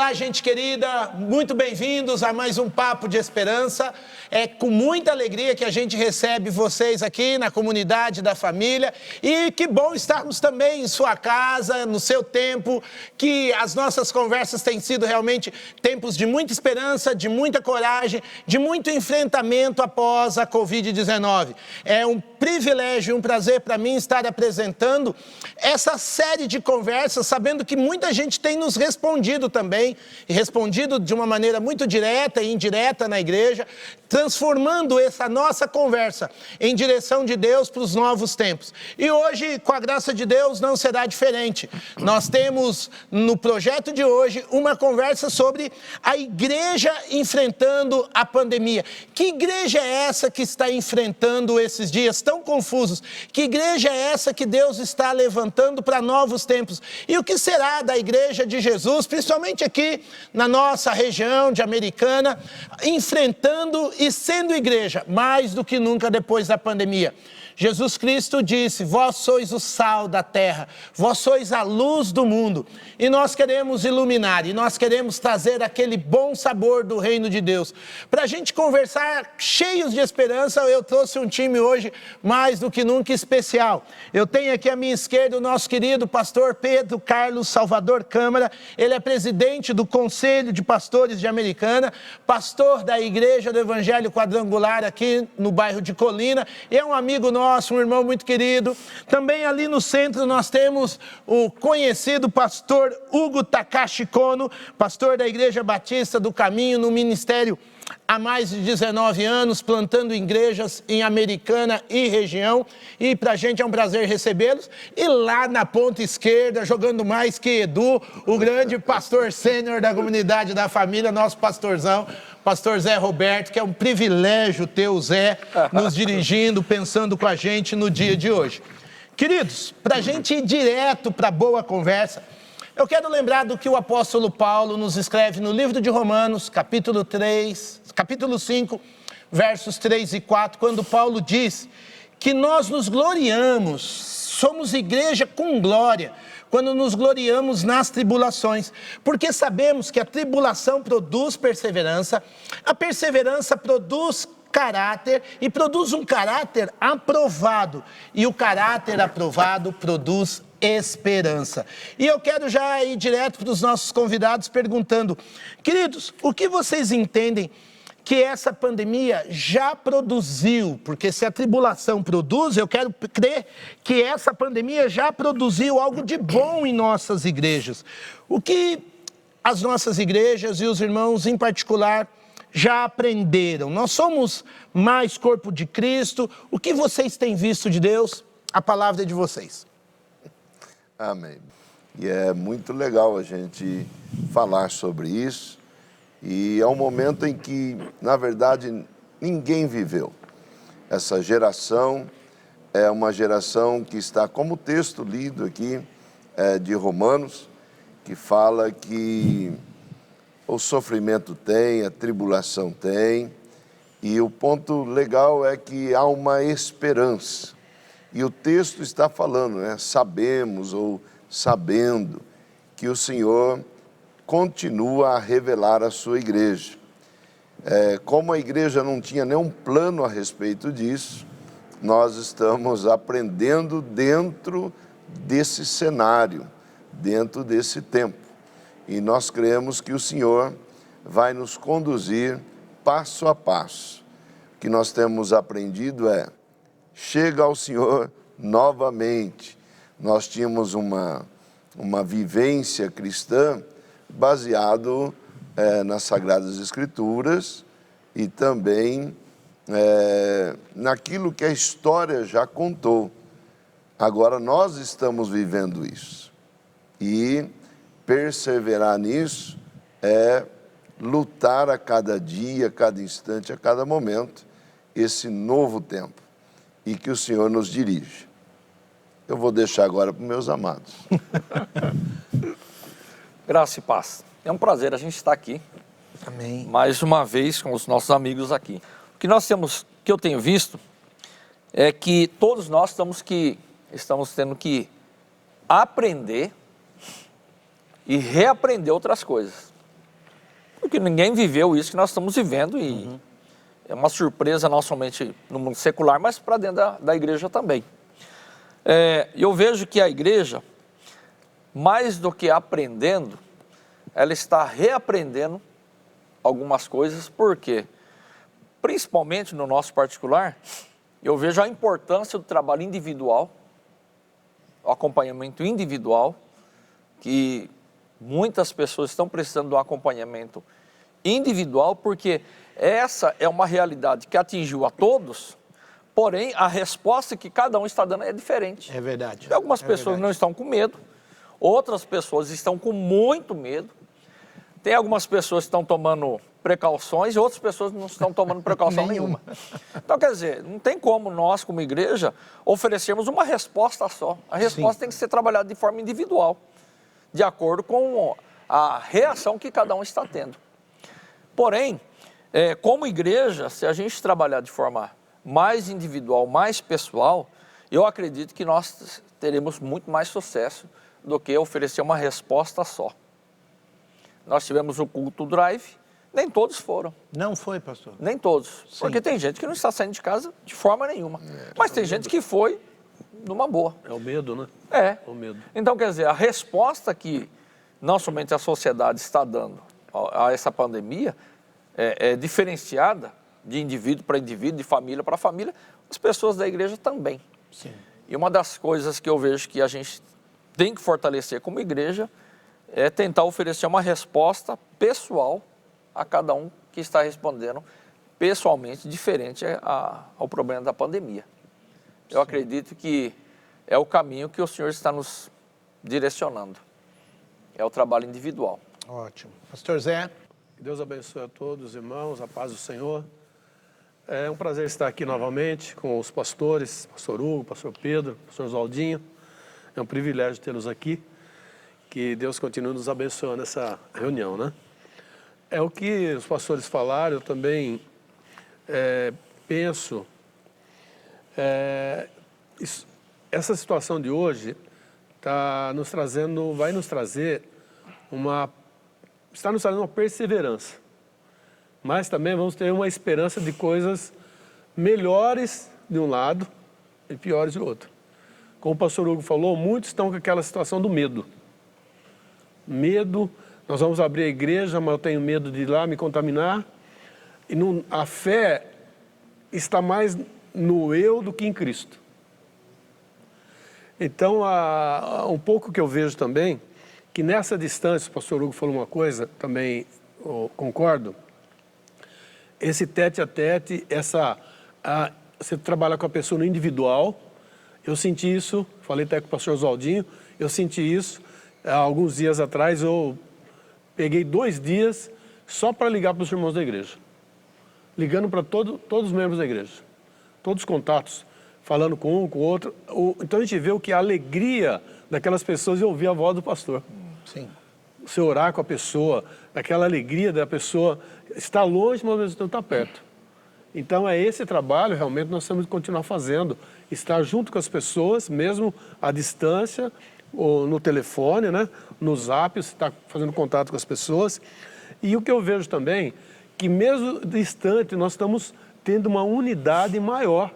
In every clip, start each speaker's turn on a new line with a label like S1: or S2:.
S1: Olá, gente querida, muito bem-vindos a mais um Papo de Esperança. É com muita alegria que a gente recebe vocês aqui na comunidade da família e que bom estarmos também em sua casa, no seu tempo, que as nossas conversas têm sido realmente tempos de muita esperança, de muita coragem, de muito enfrentamento após a Covid-19. É um privilégio e um prazer para mim estar apresentando essa série de conversas, sabendo que muita gente tem nos respondido também, e respondido de uma maneira muito direta e indireta na igreja, transformando essa nossa conversa em direção de Deus para os novos tempos. E hoje, com a graça de Deus, não será diferente. Nós temos no projeto de hoje uma conversa sobre a igreja enfrentando a pandemia. Que igreja é essa que está enfrentando esses dias tão confusos? Que igreja é essa que Deus está levantando para novos tempos? E o que será da igreja de Jesus, principalmente aqui na nossa região de Americana, enfrentando e sendo igreja, mais do que nunca depois da pandemia? Jesus Cristo disse: vós sois o sal da terra, vós sois a luz do mundo. E nós queremos iluminar, e nós queremos trazer aquele bom sabor do reino de Deus. Para a gente conversar cheios de esperança, eu trouxe um time hoje mais do que nunca especial. Eu tenho aqui à minha esquerda o nosso querido pastor Pedro Carlos Salvador Câmara. Ele é presidente do Conselho de Pastores de Americana, pastor da Igreja do Evangelho Quadrangular aqui no bairro de Colina. E é um amigo nosso, um irmão muito querido. Também ali no centro nós temos o conhecido pastor Hugo Takashi Kono, pastor da Igreja Batista do Caminho, no ministério há mais de 19 anos, plantando igrejas em Americana e região. E para a gente é um prazer recebê-los. E lá na ponta esquerda, jogando mais que Edu, o grande pastor sênior da comunidade da família, nosso pastorzão, pastor Zé Roberto, que é um privilégio ter o Zé nos dirigindo, pensando com a gente no dia de hoje. Queridos, para a gente ir direto para a boa conversa, eu quero lembrar do que o apóstolo Paulo nos escreve no livro de Romanos, capítulo 5, versos 3 e 4, quando Paulo diz que nós nos gloriamos, somos igreja com glória, quando nos gloriamos nas tribulações, porque sabemos que a tribulação produz perseverança, a perseverança produz caráter e produz um caráter aprovado, e o caráter aprovado produz esperança. E eu quero já ir direto para os nossos convidados perguntando: queridos, o que vocês entendem que essa pandemia já produziu? Porque se a tribulação produz, eu quero crer que essa pandemia já produziu algo de bom em nossas igrejas. O que as nossas igrejas e os irmãos em particular já aprenderam? Nós somos mais corpo de Cristo. O que vocês têm visto de Deus? A palavra é de vocês.
S2: Amém. E é muito legal a gente falar sobre isso. E é um momento em que, na verdade, ninguém viveu. Essa geração é uma geração que está, como o texto lido aqui de Romanos, que fala que o sofrimento tem, a tribulação tem, e o ponto legal é que há uma esperança. E o texto está falando, sabemos ou sabendo que o Senhor continua a revelar a sua igreja. Como a igreja não tinha nenhum plano a respeito disso, nós estamos aprendendo dentro desse cenário, dentro desse tempo. E nós cremos que o Senhor vai nos conduzir passo a passo. O que nós temos aprendido chega ao Senhor novamente. Nós tínhamos uma vivência cristã baseado nas Sagradas Escrituras e também naquilo que a história já contou. Agora nós estamos vivendo isso. E perseverar nisso é lutar a cada dia, a cada instante, a cada momento, esse novo tempo. E que o Senhor nos dirige. Eu vou deixar agora para os meus amados.
S3: Graça e paz. É um prazer a gente estar aqui.
S1: Amém.
S3: Mais uma vez com os nossos amigos aqui. O que eu tenho visto é que todos nós estamos tendo que aprender e reaprender outras coisas. porque ninguém viveu isso que nós estamos vivendo e é uma surpresa não somente no mundo secular, mas para dentro da igreja também. Eu vejo que a igreja, mais do que aprendendo, ela está reaprendendo algumas coisas, porque, principalmente no nosso particular, eu vejo a importância do trabalho individual, o acompanhamento individual, que muitas pessoas estão precisando de um acompanhamento individual, porque essa é uma realidade que atingiu a todos, porém a resposta que cada um está dando é diferente.
S1: É verdade.
S3: Algumas pessoas não estão com medo, outras pessoas estão com muito medo, tem algumas pessoas que estão tomando precauções e outras pessoas não estão tomando precaução nenhuma. Então, quer dizer, não tem como nós, como igreja, oferecermos uma resposta só. A resposta tem que ser trabalhada de forma individual, de acordo com a reação que cada um está tendo. Porém, como igreja, se a gente trabalhar de forma mais individual, mais pessoal, eu acredito que nós teremos muito mais sucesso do que oferecer uma resposta só. Nós tivemos o culto drive, nem todos foram.
S1: Não foi, pastor?
S3: Nem todos.
S1: Sim.
S3: Porque tem gente que não está saindo de casa de forma nenhuma. Mas tem gente que foi numa boa.
S4: É o medo, né?
S3: É.
S4: O medo.
S3: Então, quer dizer, a resposta que não somente a sociedade está dando a essa pandemia é diferenciada de indivíduo para indivíduo, de família para família, as pessoas da igreja também.
S1: Sim.
S3: E uma das coisas que eu vejo que a gente tem que fortalecer como igreja é tentar oferecer uma resposta pessoal a cada um que está respondendo pessoalmente, diferente ao problema da pandemia. Eu acredito que é o caminho que o Senhor está nos direcionando. É o trabalho individual.
S1: Ótimo. Pastor Zé.
S4: Que Deus abençoe a todos, irmãos, a paz do Senhor. É um prazer estar aqui novamente com os pastores, pastor Hugo, pastor Pedro, pastor Oswaldinho. É um privilégio tê-los aqui. Que Deus continue nos abençoando nessa reunião, né? É o que os pastores falaram, eu também penso. Essa situação de hoje está nos trazendo, vai nos trazer está nos trazendo uma perseverança. Mas também vamos ter uma esperança de coisas melhores de um lado e piores de outro. Como o pastor Hugo falou, muitos estão com aquela situação do medo. Medo, nós vamos abrir a igreja, mas eu tenho medo de ir lá me contaminar. E a fé está mais no eu do que em Cristo. Então, um pouco que eu vejo também, que nessa distância, o pastor Hugo falou uma coisa, também concordo, esse tete a tete, você trabalha com a pessoa no individual, eu senti isso, falei até com o pastor Oswaldinho, eu senti isso, há alguns dias atrás eu peguei 2 dias só para ligar para os irmãos da igreja, ligando para todos os membros da igreja, todos os contatos, falando com um, com o outro. Então a gente vê o que a alegria daquelas pessoas e ouvir a voz do pastor.
S1: Sim.
S4: Você orar com a pessoa, aquela alegria da pessoa estar longe, mas ao mesmo tempo estar perto. Então é esse trabalho realmente nós temos que continuar fazendo, estar junto com as pessoas, mesmo à distância, ou no telefone, né? No Zap, você está fazendo contato com as pessoas. E o que eu vejo também, que mesmo distante, nós estamos tendo uma unidade maior.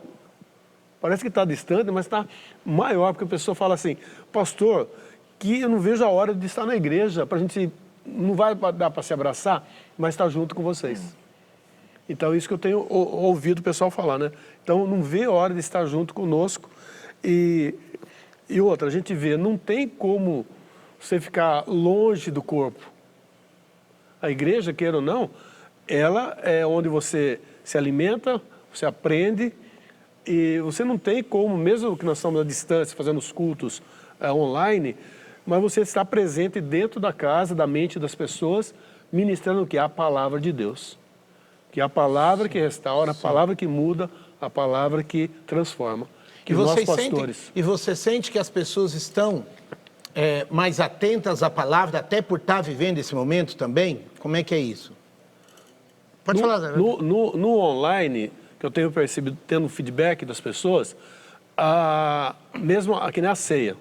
S4: Parece que está distante, mas está maior, porque a pessoa fala assim, pastor, que eu não vejo a hora de estar na igreja, para a gente, não vai dar para se abraçar, mas estar junto com vocês. Então, isso que eu tenho ouvido o pessoal falar, né? Então, não vê a hora de estar junto conosco. E outra, a gente vê, não tem como você ficar longe do corpo. A igreja, queira ou não, ela é onde você se alimenta, você aprende, e você não tem como, mesmo que nós estamos à distância, fazendo os cultos online, mas você está presente dentro da casa, da mente das pessoas, ministrando o que? A palavra de Deus. Que é a palavra que restaura, a palavra que muda, a palavra que transforma. Que nós, pastores...
S1: E você sente que as pessoas estão mais atentas à palavra, até por estar vivendo esse momento também? Como é que é isso? Pode falar, Zé.
S4: No online, que eu tenho percebido, tendo feedback das pessoas, mesmo aqui na ceia,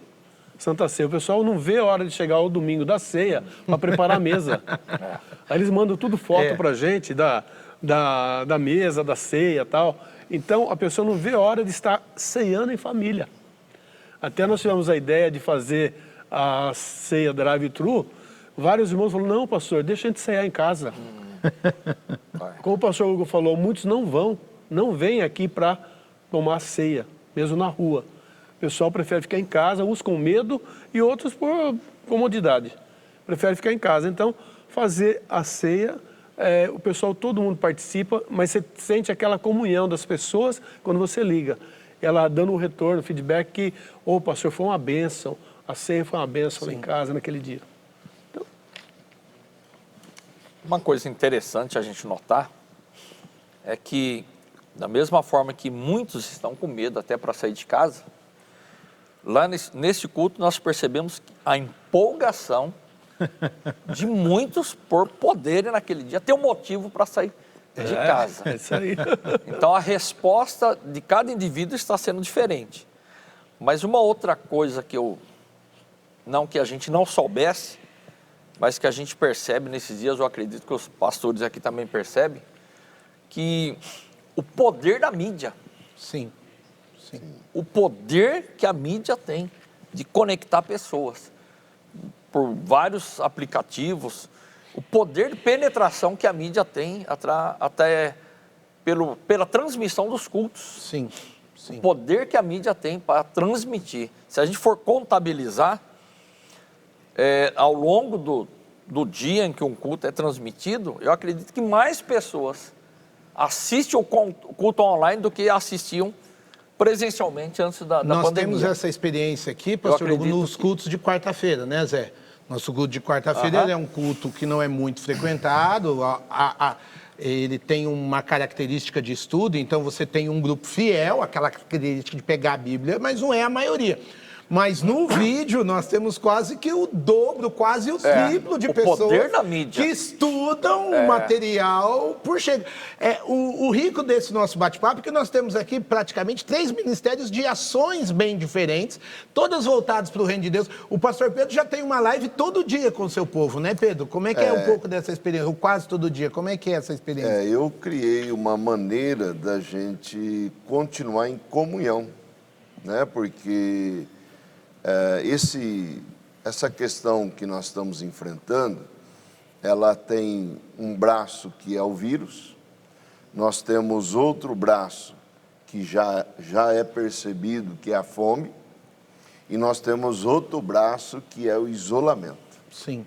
S4: Santa Ceia. O pessoal não vê a hora de chegar o domingo da ceia para preparar a mesa. Aí eles mandam tudo foto pra gente da mesa, da ceia e tal. Então, a pessoa não vê a hora de estar ceando em família. Até nós tivemos a ideia de fazer a ceia drive-thru. Vários irmãos falaram, não, pastor, deixa a gente ceiar em casa. Como o pastor Hugo falou, muitos não vêm aqui para tomar ceia, mesmo na rua. O pessoal prefere ficar em casa, uns com medo e outros por comodidade. Prefere ficar em casa. Então, fazer a ceia, o pessoal, todo mundo participa, mas você sente aquela comunhão das pessoas quando você liga. Ela dando um retorno, feedback que, pastor, foi uma bênção, a ceia foi uma bênção lá em casa naquele dia. Então...
S3: Uma coisa interessante a gente notar é que, da mesma forma que muitos estão com medo até para sair de casa, lá nesse culto nós percebemos a empolgação de muitos por poderem naquele dia ter um motivo para sair de casa.
S4: É isso aí.
S3: Então a resposta de cada indivíduo está sendo diferente. Mas uma outra coisa que que a gente não soubesse, mas que a gente percebe nesses dias, eu acredito que os pastores aqui também percebem, que o poder da mídia.
S1: Sim.
S3: O poder que a mídia tem de conectar pessoas por vários aplicativos, o poder de penetração que a mídia tem até pela transmissão dos cultos.
S1: Sim.
S3: O poder que a mídia tem para transmitir. Se a gente for contabilizar, ao longo do dia em que um culto é transmitido, eu acredito que mais pessoas assistem o culto online do que assistiam presencialmente antes da pandemia.
S1: Nós temos essa experiência aqui, pastor Hugo, nos cultos de quarta-feira, né, Zé? Nosso culto de quarta-feira ele é um culto que não é muito frequentado, ele tem uma característica de estudo, então você tem um grupo fiel, aquela característica de pegar a Bíblia, mas não é a maioria. Mas no vídeo nós temos quase que o dobro, quase o triplo de pessoas
S3: poder da mídia.
S1: que estudam o material por chegar. O rico desse nosso bate-papo é que nós temos aqui praticamente 3 ministérios de ações bem diferentes, todas voltadas para o reino de Deus. O pastor Pedro já tem uma live todo dia com o seu povo, né, Pedro? Como é que é um pouco dessa experiência? Ou quase todo dia, como é que é essa experiência?
S2: Eu criei uma maneira da gente continuar em comunhão, né? Porque essa questão que nós estamos enfrentando, ela tem um braço que é o vírus, nós temos outro braço que já é percebido, que é a fome, e nós temos outro braço que é o isolamento.
S1: Sim.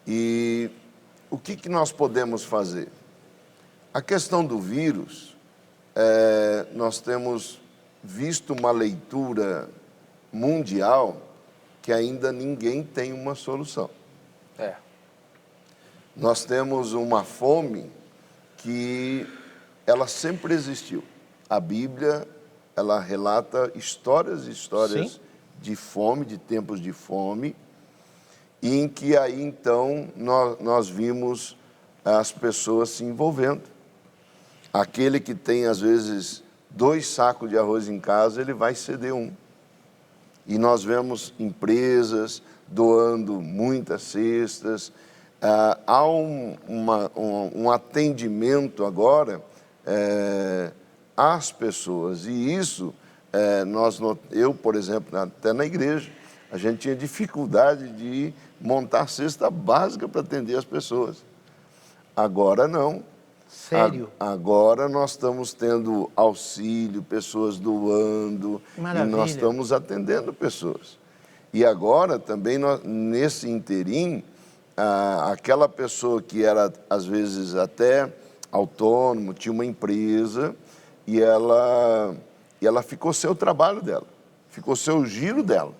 S2: E o que nós podemos fazer? A questão do vírus, nós temos visto uma leitura mundial que ainda ninguém tem uma solução. Nós temos uma fome que ela sempre existiu. A Bíblia, ela relata histórias e histórias
S1: Sim.
S2: de fome, de tempos de fome, e em que aí então nós vimos as pessoas se envolvendo. Aquele que tem às vezes 2 sacos de arroz em casa, ele vai ceder um. E nós vemos empresas doando muitas cestas. Há um atendimento agora às pessoas. E isso, eu, por exemplo, até na igreja, a gente tinha dificuldade de montar cesta básica para atender as pessoas. Agora não.
S1: Sério?
S2: Agora nós estamos tendo auxílio, pessoas doando,
S1: Maravilha.
S2: e nós estamos atendendo pessoas. E agora também, nesse interim, aquela pessoa que era, às vezes, até autônomo, tinha uma empresa, e ela ficou sem o trabalho dela, ficou sem o giro dela.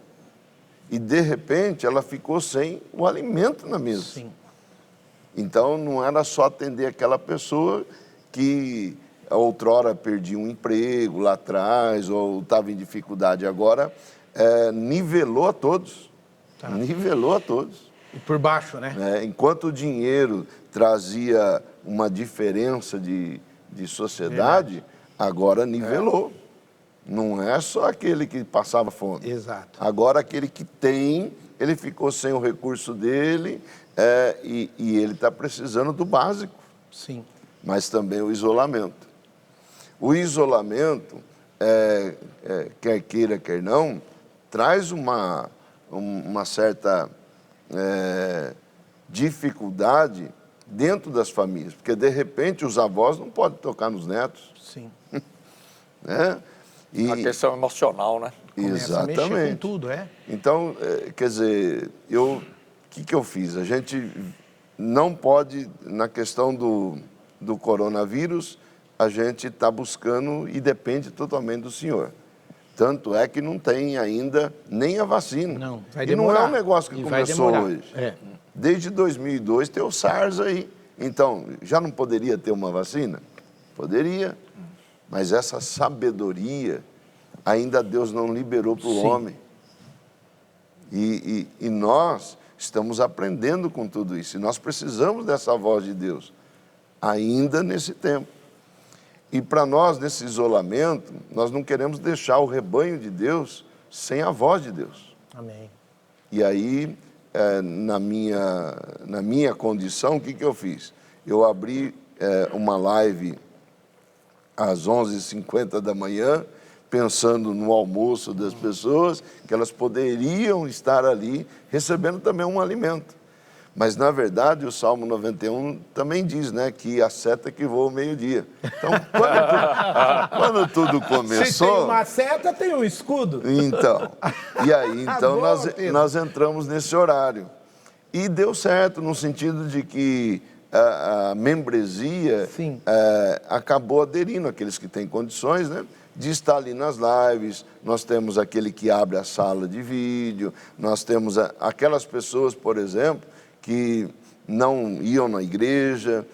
S2: E, de repente, ela ficou sem o alimento na mesa.
S1: Sim.
S2: Então, não era só atender aquela pessoa que outrora perdia um emprego lá atrás ou estava em dificuldade. Agora, nivelou a todos. Tá. Nivelou a todos.
S1: E por baixo, né?
S2: Enquanto o dinheiro trazia uma diferença de sociedade, agora nivelou. Não é só aquele que passava fome.
S1: Exato.
S2: Agora, aquele que tem, ele ficou sem o recurso dele e ele está precisando do básico,
S1: Sim.
S2: mas também o isolamento. O isolamento, quer queira, quer não, traz uma certa dificuldade dentro das famílias, porque, de repente, os avós não podem tocar nos netos.
S1: Sim.
S2: Né?
S3: A questão emocional, né?
S1: Começa a mexer com
S2: Exatamente.
S1: tudo,
S2: Então, quer dizer, o que eu fiz? A gente não pode, na questão do coronavírus, a gente está buscando e depende totalmente do Senhor. Tanto é que não tem ainda nem a vacina.
S1: Não, vai
S2: e
S1: demorar.
S2: não é um negócio que
S1: E vai
S2: começou
S1: demorar.
S2: hoje. Desde 2002 tem o SARS aí. Então, já não poderia ter uma vacina? Poderia. Mas essa sabedoria ainda Deus não liberou para o homem. E nós estamos aprendendo com tudo isso. E nós precisamos dessa voz de Deus, ainda nesse tempo. E para nós, nesse isolamento, nós não queremos deixar o rebanho de Deus sem a voz de Deus.
S1: Amém.
S2: E aí, na minha condição, o que eu fiz? Eu abri uma live às 11h50 da manhã, pensando no almoço das pessoas, que elas poderiam estar ali recebendo também um alimento. Mas, na verdade, o Salmo 91 também diz, né, que a seta que voa ao meio-dia. Então, quando tudo começou...
S1: Se tem uma seta, tem um escudo.
S2: Então, então
S1: Boa, Pedro.
S2: nós entramos nesse horário. E deu certo, no sentido de que a membresia acabou aderindo, aqueles que têm condições, né, de estar ali nas lives. Nós temos aquele que abre a sala de vídeo, nós temos aquelas pessoas, por exemplo, que não iam na igreja,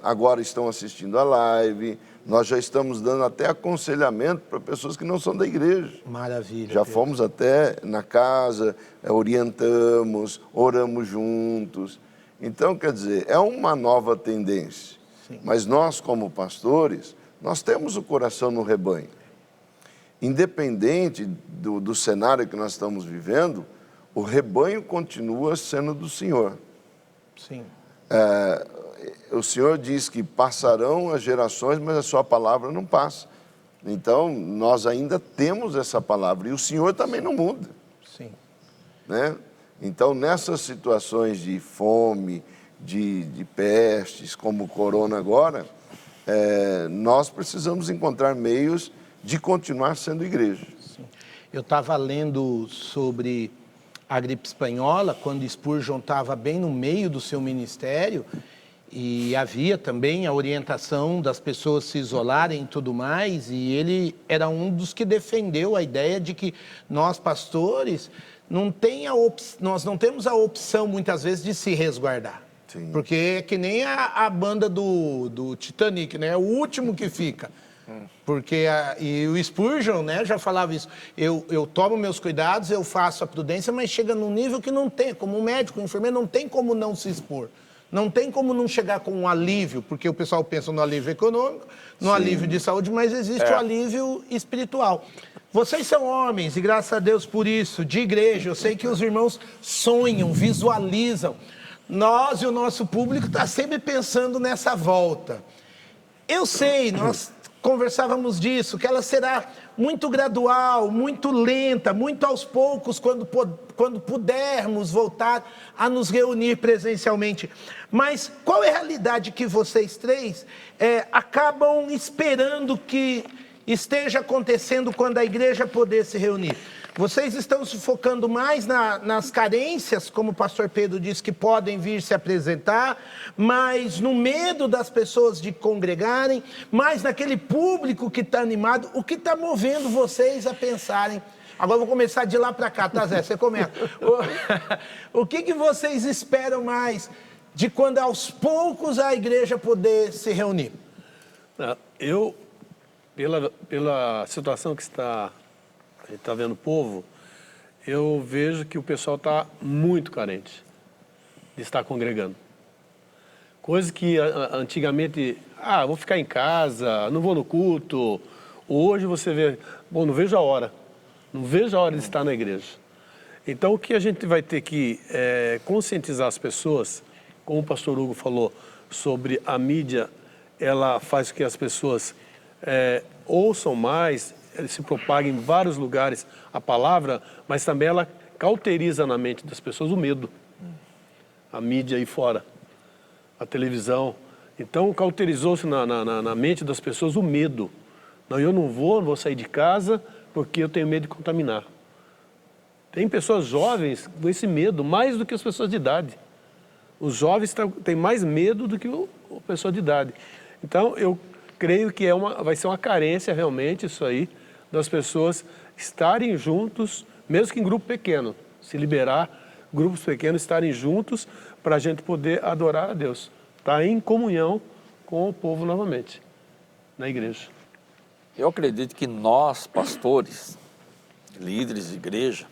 S2: agora estão assistindo a live. Nós já estamos dando até aconselhamento para pessoas que não são da igreja.
S1: Maravilha.
S2: Já
S1: Pedro.
S2: fomos até na casa, orientamos, oramos juntos. Então, quer dizer, é uma nova tendência.
S1: Sim.
S2: Mas nós, como pastores, nós temos o coração no rebanho. Independente do cenário que nós estamos vivendo, o rebanho continua sendo do Senhor.
S1: Sim.
S2: O Senhor diz que passarão as gerações, mas a sua palavra não passa. Então, nós ainda temos essa palavra. E o Senhor também não muda.
S1: Sim.
S2: Né? Então, nessas situações de fome, de pestes, como o corona agora, nós precisamos encontrar meios de continuar sendo igreja.
S1: Sim. Eu estava lendo sobre a gripe espanhola, quando Spurgeon estava bem no meio do seu ministério, e havia também a orientação das pessoas se isolarem e tudo mais, e ele era um dos que defendeu a ideia de que nós, pastores, nós não temos a opção, muitas vezes, de se resguardar.
S2: Sim.
S1: Porque é que nem a banda do Titanic, né? É o último que fica. Porque e o Spurgeon, né, já falava isso. Eu tomo meus cuidados, eu faço a prudência, mas chega num nível que não tem, como um médico, um enfermeiro, não tem como não se expor. Não tem como não chegar com um alívio, porque o pessoal pensa no alívio econômico, no alívio de saúde, mas existe o alívio espiritual. Vocês são homens, e graças a Deus por isso, de igreja, eu sei que os irmãos sonham, visualizam. Nós e o nosso público está sempre pensando nessa volta. Eu sei, nós conversávamos disso, que ela será muito gradual, muito lenta, muito aos poucos, quando pudermos voltar a nos reunir presencialmente. Mas qual é a realidade que vocês três acabam esperando que esteja acontecendo quando a igreja poder se reunir? Vocês estão se focando mais nas carências, como o pastor Pedro disse, que podem vir se apresentar, mais no medo das pessoas de congregarem, mais naquele público que está animado. O que está movendo vocês a pensarem? Agora eu vou começar de lá para cá, tá, Zé? Você começa. O que vocês esperam mais de quando aos poucos a igreja poder se reunir?
S4: Eu, pela situação que a gente está vendo o povo, eu vejo que o pessoal está muito carente de estar congregando. Coisa que antigamente, vou ficar em casa, não vou no culto, Hoje você vê, bom, não vejo a hora de estar na igreja. Então o que a gente vai ter que conscientizar as pessoas, como o pastor Hugo falou, sobre a mídia, ela faz com que as pessoas ouçam mais, se propague em vários lugares a palavra, mas também ela cauteriza na mente das pessoas o medo. A mídia aí fora, a televisão. Então cauterizou-se na mente das pessoas o medo. Não, eu não vou sair de casa porque eu tenho medo de contaminar. Tem pessoas jovens com esse medo, mais do que as pessoas de idade. Os jovens têm mais medo do que a pessoa de idade. Então, eu creio que vai ser uma carência realmente isso aí, das pessoas estarem juntos, mesmo que em grupo pequeno, se liberar, grupos pequenos estarem juntos para a gente poder adorar a Deus. Estar em comunhão com o povo novamente, na igreja.
S3: Eu acredito que nós, pastores, líderes de igreja,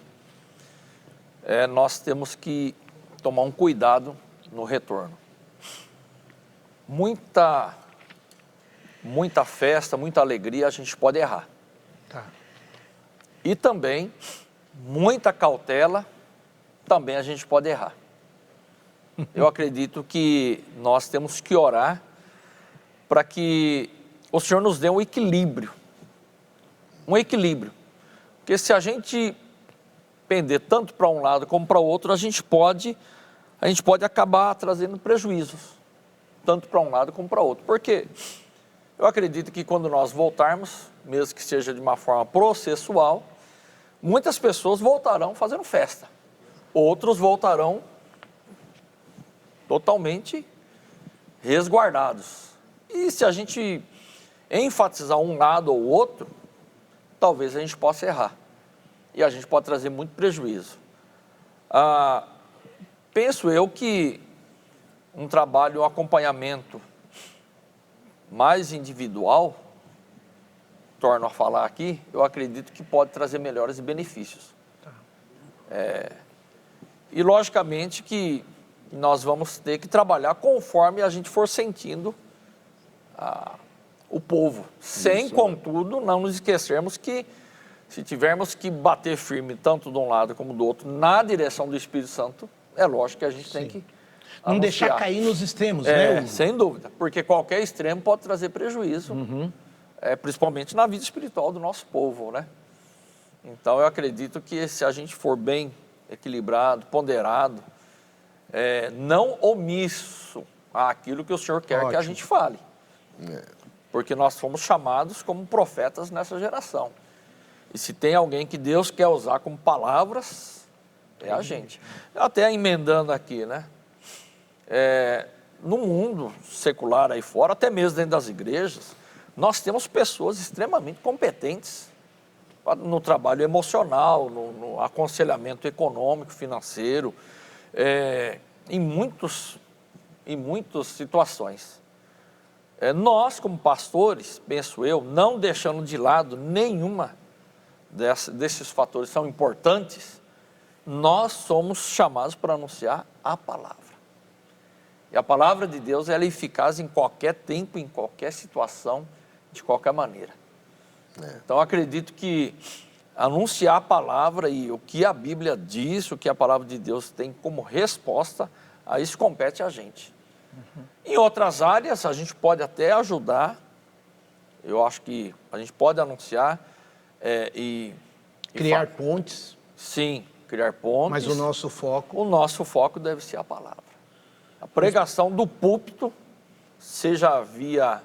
S3: nós temos que tomar um cuidado no retorno. Muita festa, muita alegria, a gente pode errar.
S1: Tá.
S3: E também, muita cautela, também a gente pode errar. Eu acredito que nós temos que orar para que o Senhor nos dê um equilíbrio. Um equilíbrio. Porque se a gente pender tanto para um lado como para o outro, a gente pode acabar trazendo prejuízos, tanto para um lado como para o outro. Por quê? Eu acredito que quando nós voltarmos, mesmo que seja de uma forma processual, muitas pessoas voltarão fazendo festa. Outros voltarão totalmente resguardados. E se a gente enfatizar um lado ou outro, talvez a gente possa errar. E a gente pode trazer muito prejuízo. Penso eu que um trabalho, um acompanhamento mais individual, torno a falar aqui, eu acredito que pode trazer melhores benefícios. E logicamente que nós vamos ter que trabalhar conforme a gente for sentindo o povo. Sem, contudo, não nos esquecermos que se tivermos que bater firme tanto de um lado como do outro na direção do Espírito Santo, é lógico que a gente tem que
S1: não
S3: anunciar.
S1: deixar cair nos extremos, né, Hugo?
S3: Sem dúvida, porque qualquer extremo pode trazer prejuízo, principalmente na vida espiritual do nosso povo, né? Então eu acredito que se a gente for bem equilibrado, ponderado, não omisso àquilo que o Senhor quer que a gente fale. Porque nós fomos chamados como profetas nessa geração. E se tem alguém que Deus quer usar como palavras, é a gente. Até emendando aqui, né? No mundo secular aí fora, até mesmo dentro das igrejas, nós temos pessoas extremamente competentes no trabalho emocional, no aconselhamento econômico, financeiro, em muitas situações. Nós, como pastores, penso eu, não deixando de lado nenhuma desses fatores são importantes, nós somos chamados para anunciar a palavra. E a palavra de Deus ela é eficaz em qualquer tempo, em qualquer situação, de qualquer maneira. Então, acredito que anunciar a palavra e o que a Bíblia diz, o que a palavra de Deus tem como resposta, a isso compete a gente. Em outras áreas, a gente pode até ajudar, eu acho que a gente pode anunciar
S1: Criar pontes.
S3: Sim, criar pontes.
S1: Mas o nosso foco...
S3: O nosso foco deve ser a palavra. A pregação do púlpito, seja via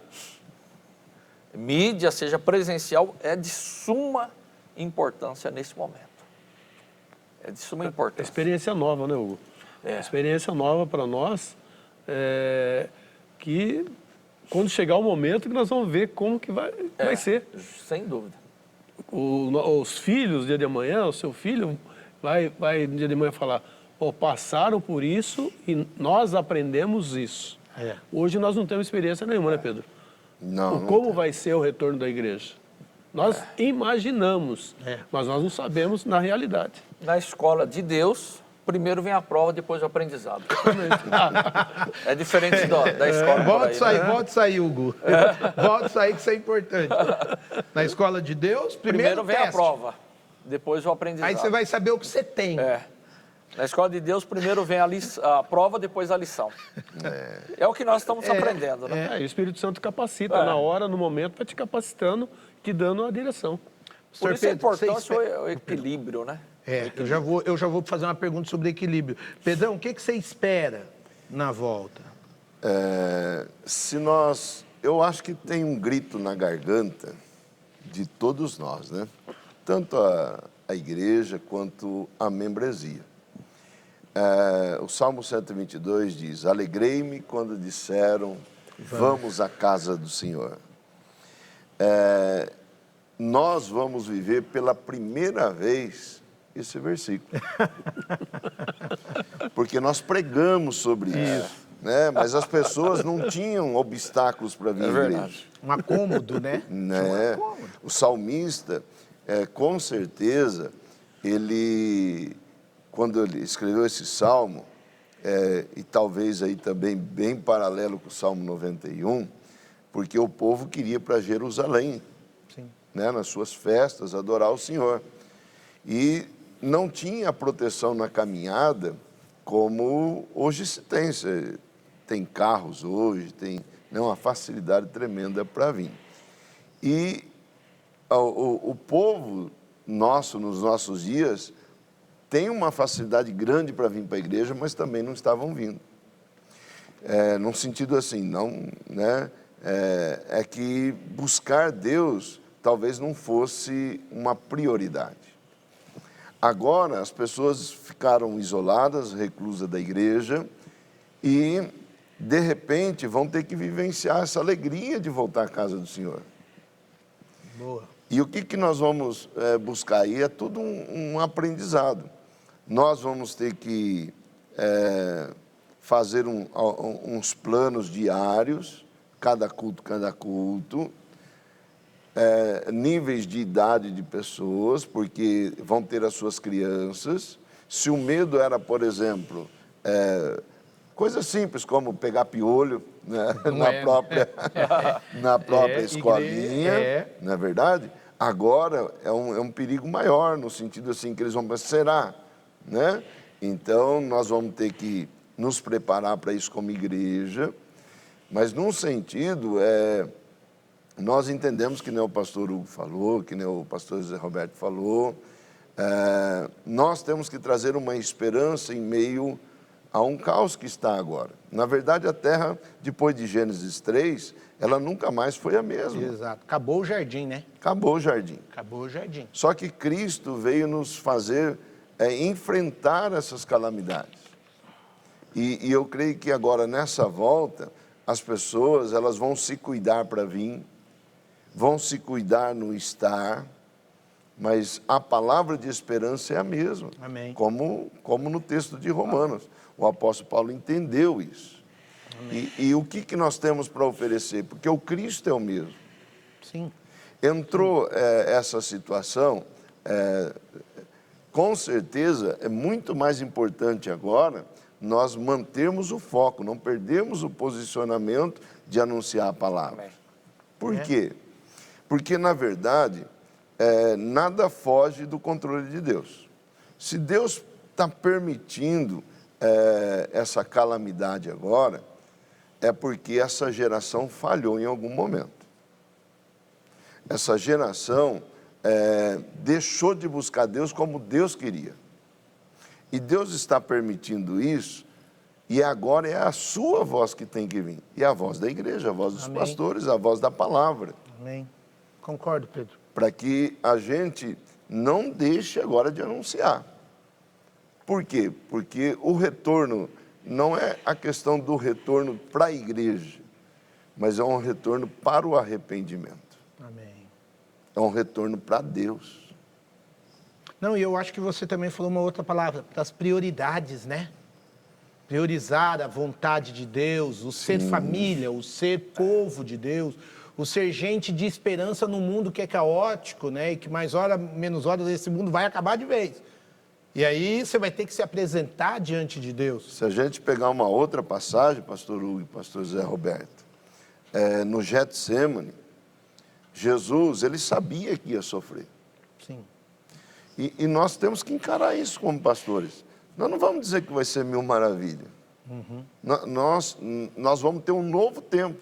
S3: mídia, seja presencial, é de suma importância nesse momento. É de suma importância.
S4: Experiência nova, né, Hugo? Experiência nova para nós, que quando chegar o momento que nós vamos ver como que vai ser.
S3: Sem dúvida.
S4: Os filhos, dia de amanhã, o seu filho vai no dia de manhã falar, passaram por isso e nós aprendemos isso. Hoje nós não temos experiência nenhuma, né, Pedro?
S2: Não.
S4: Como vai ser o retorno da igreja? Nós imaginamos, mas nós não sabemos na realidade.
S3: Na escola de Deus, primeiro vem a prova, depois o aprendizado. É diferente da escola.
S1: Volta isso aí, Hugo. Volta isso aí, que isso é importante. Na escola de Deus, primeiro
S3: vem
S1: teste.
S3: a prova, depois o aprendizado.
S1: Aí você vai saber o que você tem.
S3: Na escola de Deus, primeiro vem a prova, depois a lição. É o que nós estamos aprendendo, né?
S4: E o Espírito Santo capacita na hora, no momento, vai te capacitando, te dando a direção.
S3: Por isso é
S1: Pedro, você
S3: importante o equilíbrio, né?
S1: Eu já vou fazer uma pergunta sobre equilíbrio. Pedrão, o que você espera na volta?
S2: Eu acho que tem um grito na garganta de todos nós, né? Tanto a igreja quanto a membresia. O Salmo 122 diz: alegrei-me quando disseram, vamos à casa do Senhor. Nós vamos viver pela primeira vez esse versículo. Porque nós pregamos sobre isso, né? Mas as pessoas não tinham obstáculos para vir à igreja.
S1: Um acômodo, né?
S2: O salmista, com certeza, quando ele escreveu esse salmo, e talvez aí também bem paralelo com o Salmo 91, porque o povo queria ir para Jerusalém, né, nas suas festas, adorar o Senhor. E não tinha proteção na caminhada como hoje se tem. Você tem carros hoje, tem uma facilidade tremenda para vir. E o povo nosso, nos nossos dias, tem uma facilidade grande para vir para a igreja, mas também não estavam vindo. Num sentido assim, não, né? É que buscar Deus talvez não fosse uma prioridade. Agora, as pessoas ficaram isoladas, reclusas da igreja, e, de repente, vão ter que vivenciar essa alegria de voltar à casa do Senhor.
S1: Boa.
S2: E o que nós vamos buscar aí é tudo um aprendizado. Nós vamos ter que fazer uns planos diários, cada culto, níveis de idade de pessoas, porque vão ter as suas crianças. Se o medo era, por exemplo, coisas simples como pegar piolho, né, na própria escolinha, não é verdade? Agora é um perigo maior, no sentido assim que eles vão pensar, será? Né? Então, nós vamos ter que nos preparar para isso como igreja, mas num sentido, nós entendemos que nem o pastor Hugo falou, que nem o pastor José Roberto falou, nós temos que trazer uma esperança em meio a um caos que está agora. Na verdade, a terra, depois de Gênesis 3, ela nunca mais foi a mesma.
S1: Exato. Acabou o jardim, né?
S2: Acabou o jardim.
S1: Acabou o jardim.
S2: Só que Cristo veio nos fazer enfrentar essas calamidades. E eu creio que agora, nessa volta, as pessoas elas vão se cuidar para vir, vão se cuidar no estar, mas a palavra de esperança é a mesma.
S1: Amém.
S2: Como no texto de Romanos. O apóstolo Paulo entendeu isso. E o que nós temos para oferecer? Porque o Cristo é o mesmo.
S1: Sim.
S2: Entrou essa situação, com certeza é muito mais importante agora nós mantermos o foco, não perdermos o posicionamento de anunciar a palavra.
S3: Amém.
S2: Por quê? Porque, na verdade, nada foge do controle de Deus. Se Deus está permitindo essa calamidade agora, é porque essa geração falhou em algum momento. Essa geração deixou de buscar Deus como Deus queria. E Deus está permitindo isso, e agora é a sua voz que tem que vir. E a voz da igreja, a voz dos
S1: Amém.
S2: pastores, a voz da palavra.
S1: Amém. Concordo, Pedro.
S2: Para que a gente não deixe agora de anunciar. Por quê? Porque o retorno não é a questão do retorno para a igreja, mas é um retorno para o arrependimento.
S1: Amém.
S2: É um retorno para Deus.
S1: Não, e eu acho que você também falou uma outra palavra, das prioridades, né? Priorizar a vontade de Deus, o ser família, o ser povo de Deus, o ser gente de esperança num mundo que é caótico, né? E que mais hora, menos hora, esse mundo vai acabar de vez. E aí você vai ter que se apresentar diante de Deus.
S2: Se a gente pegar uma outra passagem, pastor Hugo e pastor Zé Roberto, no Getsemane, Jesus, ele sabia que ia sofrer.
S1: Sim.
S2: E nós temos que encarar isso como pastores. Nós não vamos dizer que vai ser mil maravilhas. Nós vamos ter um novo tempo.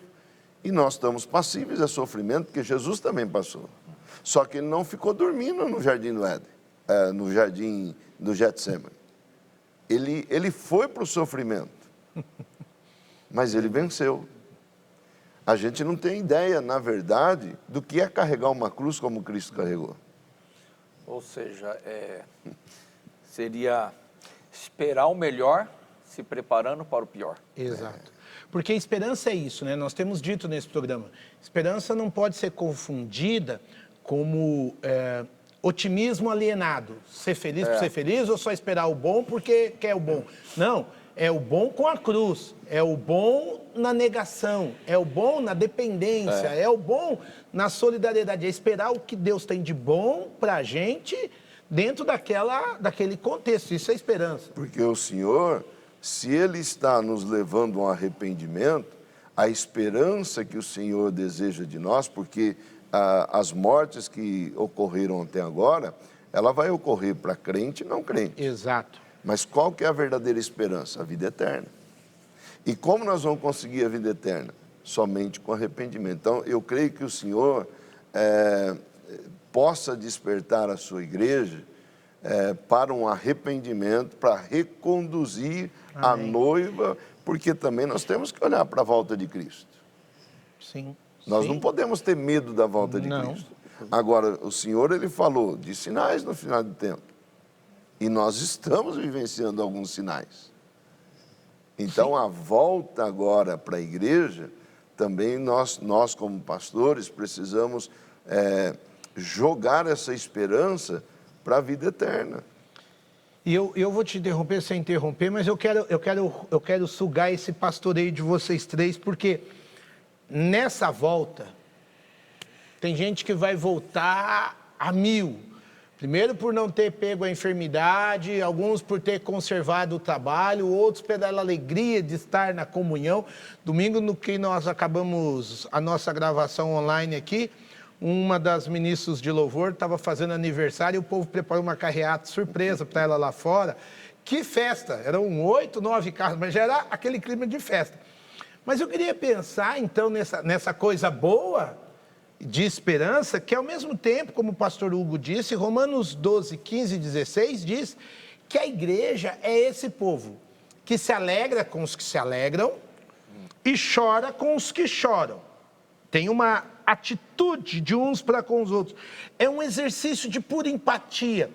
S2: E nós estamos passíveis a sofrimento, porque Jesus também passou. Só que ele não ficou dormindo no jardim do Éden, no jardim do Getsemane. Ele foi para o sofrimento, mas ele venceu. A gente não tem ideia, na verdade, do que é carregar uma cruz como Cristo carregou.
S3: Ou seja, seria esperar o melhor, se preparando para o pior.
S1: Exato. Porque esperança é isso, né? Nós temos dito nesse programa. Esperança não pode ser confundida como otimismo alienado. Ser feliz por ser feliz ou só esperar o bom porque quer o bom. Não, é o bom com a cruz. É o bom na negação. É o bom na dependência. É o bom na solidariedade. É esperar o que Deus tem de bom para a gente dentro daquele contexto. Isso é esperança.
S2: Porque o Senhor, se Ele está nos levando a um arrependimento, a esperança que o Senhor deseja de nós, porque as mortes que ocorreram até agora, ela vai ocorrer para crente e não crente.
S1: Exato.
S2: Mas qual que é a verdadeira esperança? A vida eterna. E como nós vamos conseguir a vida eterna? Somente com arrependimento. Então, eu creio que o Senhor possa despertar a sua igreja para um arrependimento, para reconduzir a noiva, porque também nós temos que olhar para a volta de Cristo.
S1: Sim.
S2: Nós
S1: Sim.
S2: não podemos ter medo da volta de Cristo. Agora, o Senhor, Ele falou de sinais no final do tempo. E nós estamos vivenciando alguns sinais. Então, a volta agora para a igreja, também nós como pastores, precisamos jogar essa esperança para a vida eterna.
S1: E eu vou te interromper sem interromper, mas eu quero sugar esse pastoreio de vocês três, porque nessa volta tem gente que vai voltar a 1000. Primeiro por não ter pego a enfermidade, alguns por ter conservado o trabalho, outros pela alegria de estar na comunhão. Domingo, no que nós acabamos a nossa gravação online aqui, uma das ministras de louvor estava fazendo aniversário e o povo preparou uma carreata surpresa para ela lá fora. Que festa! Eram 8, 9 carros, mas já era aquele clima de festa. Mas eu queria pensar, então, nessa coisa boa de esperança, que ao mesmo tempo, como o pastor Hugo disse, Romanos 12, 15 e 16 diz que a igreja é esse povo que se alegra com os que se alegram e chora com os que choram. Tem uma atitude de uns para com os outros. É um exercício de pura empatia.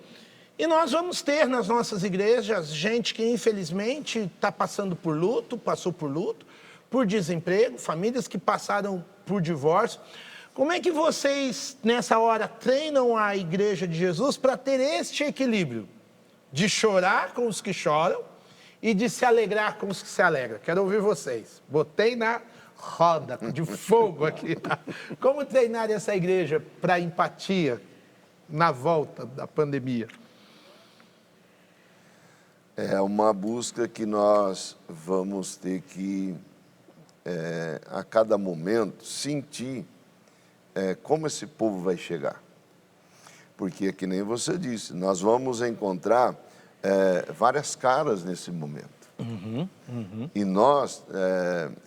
S1: E nós vamos ter nas nossas igrejas gente que infelizmente está passando por luto, passou por luto, por desemprego, famílias que passaram por divórcio. Como é que vocês, nessa hora, treinam a igreja de Jesus para ter este equilíbrio? De chorar com os que choram e de se alegrar com os que se alegram. Quero ouvir vocês. Botei na roda de fogo aqui. Como treinar essa igreja para empatia na volta da pandemia?
S2: É uma busca que nós vamos ter que, a cada momento, sentir como esse povo vai chegar. Porque, que nem você disse, nós vamos encontrar várias caras nesse momento. E nós,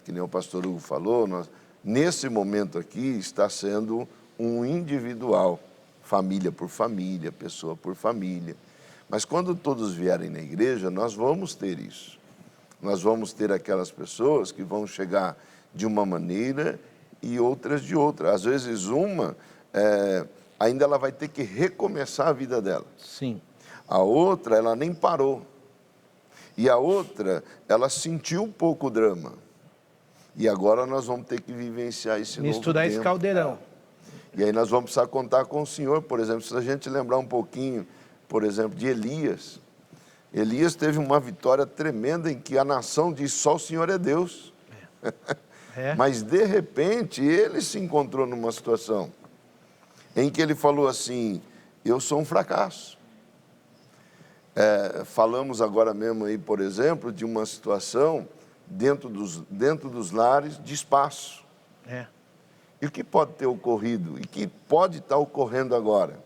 S2: que nem o pastor Hugo falou, nesse momento aqui está sendo um individual, família por família, pessoa por família. Mas quando todos vierem na igreja, nós vamos ter isso. Nós vamos ter aquelas pessoas que vão chegar de uma maneira e outras de outra. Às vezes uma, ainda ela vai ter que recomeçar a vida dela.
S1: Sim.
S2: A outra, ela nem parou. E a outra, ela sentiu um pouco o drama. E agora nós vamos ter que vivenciar esse novo tempo.
S1: Misturar esse caldeirão.
S2: E aí nós vamos precisar contar com o Senhor, por exemplo, se a gente lembrar um pouquinho, por exemplo, de Elias. Elias teve uma vitória tremenda em que a nação diz, só o Senhor é Deus. Mas, de repente, ele se encontrou numa situação em que ele falou assim, eu sou um fracasso. Falamos agora mesmo aí, por exemplo, de uma situação dentro dos lares de espaço.
S1: É.
S2: E o que pode ter ocorrido? E que pode estar ocorrendo agora?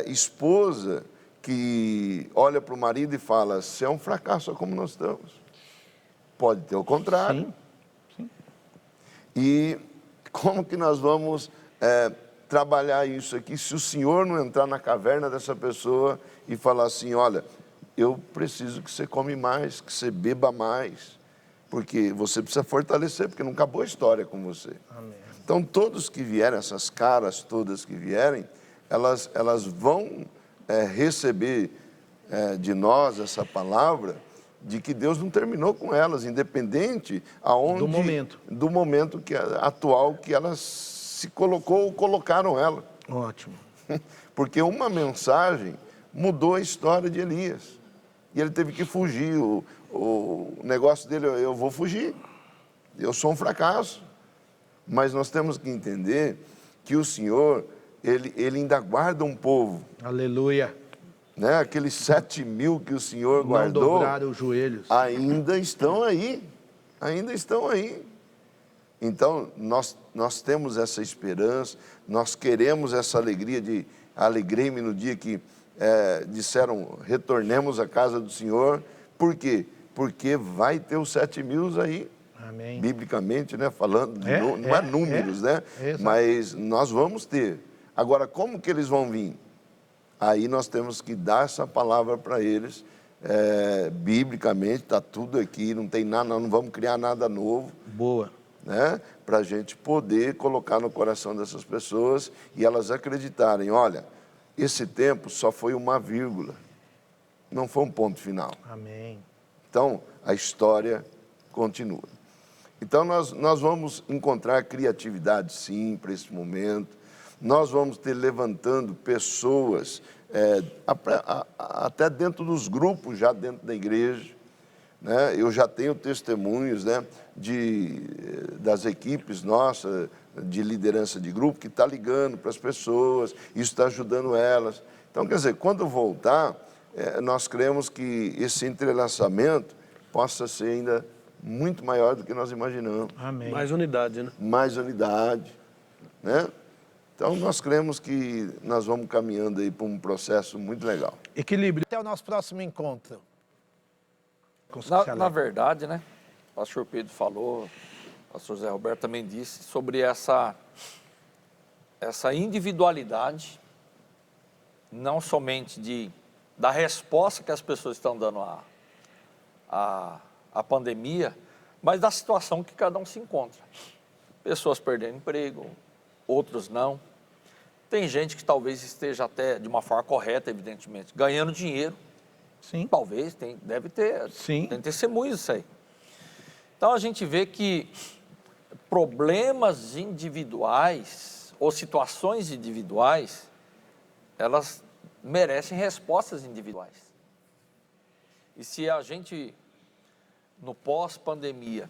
S2: Esposa que olha para o marido e fala, você é um fracasso, como nós estamos. Pode ter o contrário.
S1: Sim, sim.
S2: E como que nós vamos trabalhar isso aqui se o Senhor não entrar na caverna dessa pessoa e falar assim, olha, eu preciso que você come mais, que você beba mais, porque você precisa fortalecer, porque não acabou a história com você.
S1: Amém.
S2: Então, todos que vierem, essas caras todas que vierem, elas vão receber de nós essa palavra de que Deus não terminou com elas, independente do momento atual que elas se colocou ou colocaram ela.
S1: Ótimo.
S2: Porque uma mensagem mudou a história de Elias. E ele teve que fugir. O negócio dele, eu vou fugir. Eu sou um fracasso. Mas nós temos que entender que o Senhor, ele ainda guarda um povo.
S1: Aleluia.
S2: Né? Aqueles 7.000 que o Senhor guardou,
S1: não dobraram os joelhos.
S2: ainda estão aí. Ainda estão aí. Então, nós temos essa esperança, nós queremos essa alegria de alegrei-me no dia que disseram, retornemos à casa do Senhor. Por quê? Porque vai ter os 7.000 aí.
S1: Amém.
S2: Biblicamente, né? Falando, não é números, né? Mas nós vamos ter. Agora, como que eles vão vir? Aí nós temos que dar essa palavra para eles, biblicamente, está tudo aqui, não tem nada, não vamos criar nada novo.
S1: Boa.
S2: Né? Para a gente poder colocar no coração dessas pessoas e elas acreditarem, olha, esse tempo só foi uma vírgula, não foi um ponto final.
S1: Amém.
S2: Então, a história continua. Então, nós vamos encontrar criatividade, sim, para esse momento. Nós vamos ter levantando pessoas, até dentro dos grupos, já dentro da igreja. Né? Eu já tenho testemunhos, né, das equipes nossas, de liderança de grupo, que está ligando para as pessoas, isso está ajudando elas. Então, quer dizer, quando voltar, nós cremos que esse entrelaçamento possa ser ainda muito maior do que nós imaginamos.
S1: Amém.
S4: Mais unidade, né?
S2: Mais unidade, né? Então, nós cremos que nós vamos caminhando aí para um processo muito legal.
S1: Equilíbrio. Até o nosso próximo encontro.
S3: Na verdade, né? O pastor Pedro falou, o pastor Zé Roberto também disse sobre essa individualidade, não somente da resposta que as pessoas estão dando à pandemia, mas da situação que cada um se encontra. Pessoas perdendo emprego, outros não. Tem gente que talvez esteja até, de uma forma correta, evidentemente, ganhando dinheiro.
S1: Sim.
S3: Talvez, deve ter,
S1: Sim.
S3: tem testemunhos disso aí. Então a gente vê que problemas individuais ou situações individuais, elas merecem respostas individuais. E se a gente, no pós-pandemia,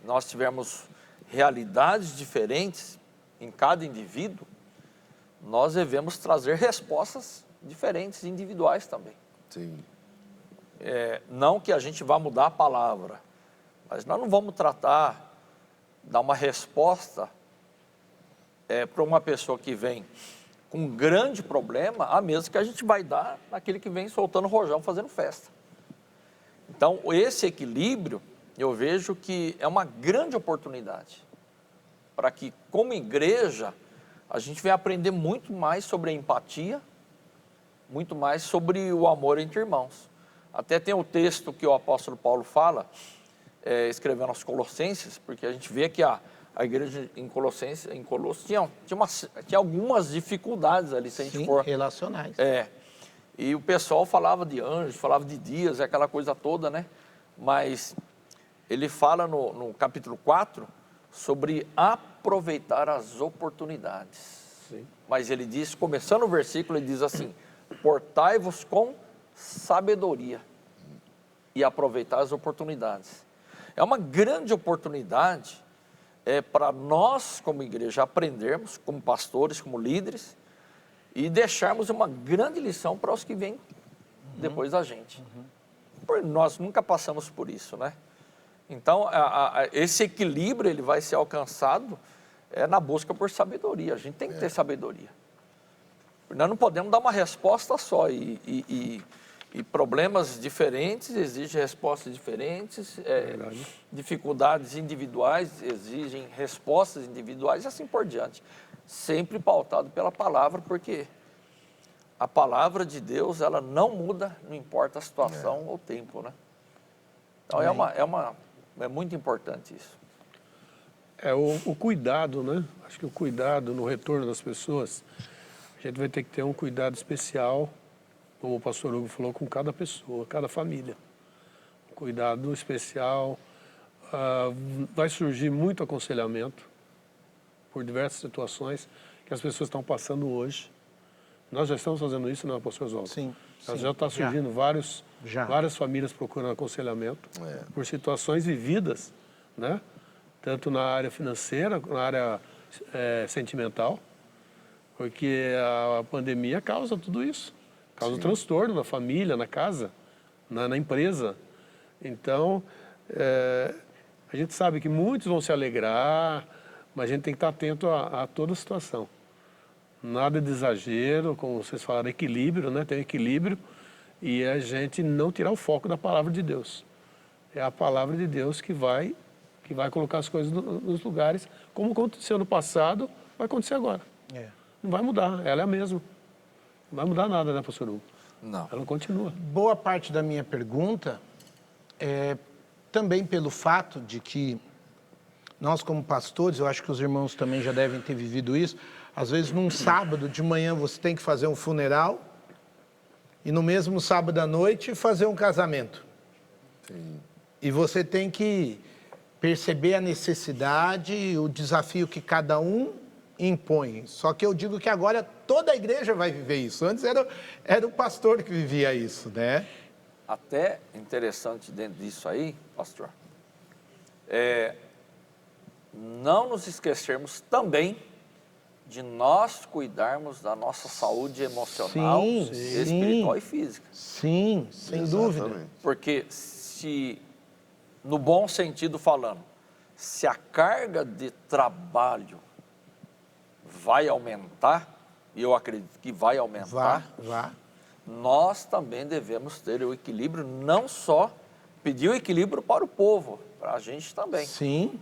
S3: nós tivermos realidades diferentes em cada indivíduo, nós devemos trazer respostas diferentes, individuais também.
S2: Sim.
S3: Não que a gente vá mudar a palavra, mas nós não vamos dar uma resposta para uma pessoa que vem com um grande problema, a mesma que a gente vai dar naquele que vem soltando rojão, fazendo festa. Então, esse equilíbrio, eu vejo que é uma grande oportunidade para que, como igreja, a gente venha aprender muito mais sobre a empatia, muito mais sobre o amor entre irmãos. Até tem o texto que o apóstolo Paulo fala, escrevendo aos Colossenses, porque a gente vê que a igreja em Colossos tinha algumas dificuldades ali, se a gente for...
S1: relacionais.
S3: E o pessoal falava de anjos, falava de dias, aquela coisa toda, né? Mas ele fala no capítulo 4 sobre aproveitar as oportunidades. Sim. Mas ele diz, começando o versículo, ele diz assim, portai-vos com sabedoria e aproveitar as oportunidades. É uma grande oportunidade para nós, como igreja, aprendermos, como pastores, como líderes, e deixarmos uma grande lição para os que vêm depois da gente. Nós nunca passamos por isso, né? Então, esse equilíbrio ele vai ser alcançado na busca por sabedoria. A gente tem que ter sabedoria. Nós não podemos dar uma resposta só e problemas diferentes exigem respostas diferentes, dificuldades individuais exigem respostas individuais e assim por diante. Sempre pautado pela palavra, porque a palavra de Deus, ela não muda, não importa a situação ou o tempo, né? Então é muito importante isso.
S4: O cuidado, né? Acho que o cuidado no retorno das pessoas, a gente vai ter que ter um cuidado especial, como o pastor Hugo falou, com cada pessoa, cada família. Um cuidado especial. Vai surgir muito aconselhamento por diversas situações que as pessoas estão passando hoje. Nós já estamos fazendo isso, não é, pastor Oswaldo?
S1: Sim.
S4: Já está surgindo várias famílias procurando aconselhamento por situações vividas, né? Tanto na área financeira, na área sentimental, porque a pandemia causa tudo isso. Causa transtorno na família, na casa, na empresa. Então, a gente sabe que muitos vão se alegrar, mas a gente tem que estar atento a toda a situação. Nada de exagero, como vocês falaram, equilíbrio, né? Tem equilíbrio e a gente não tirar o foco da palavra de Deus. É a palavra de Deus que vai colocar as coisas nos lugares. Como aconteceu no passado, vai acontecer agora. Não vai mudar, ela é a mesma. Não vai mudar nada, né, pastor Hugo?
S3: Não.
S4: Ela continua.
S1: Boa parte da minha pergunta é também pelo fato de que nós, como pastores, eu acho que os irmãos também já devem ter vivido isso, às vezes num sábado de manhã você tem que fazer um funeral e no mesmo sábado à noite fazer um casamento.
S2: Sim.
S1: E você tem que perceber a necessidade, o desafio que cada um impõe. Só que eu digo que agora toda a igreja vai viver isso. Antes era o pastor que vivia isso, né?
S3: Até interessante dentro disso aí, pastor, não nos esquecermos também de nós cuidarmos da nossa saúde emocional, espiritual e física.
S1: Sim, sem dúvida.
S3: Porque se, no bom sentido falando, se a carga de trabalho vai aumentar, e eu acredito que vai aumentar, nós também devemos ter o equilíbrio, não só pedir o equilíbrio para o povo, para a gente também.
S1: Sim.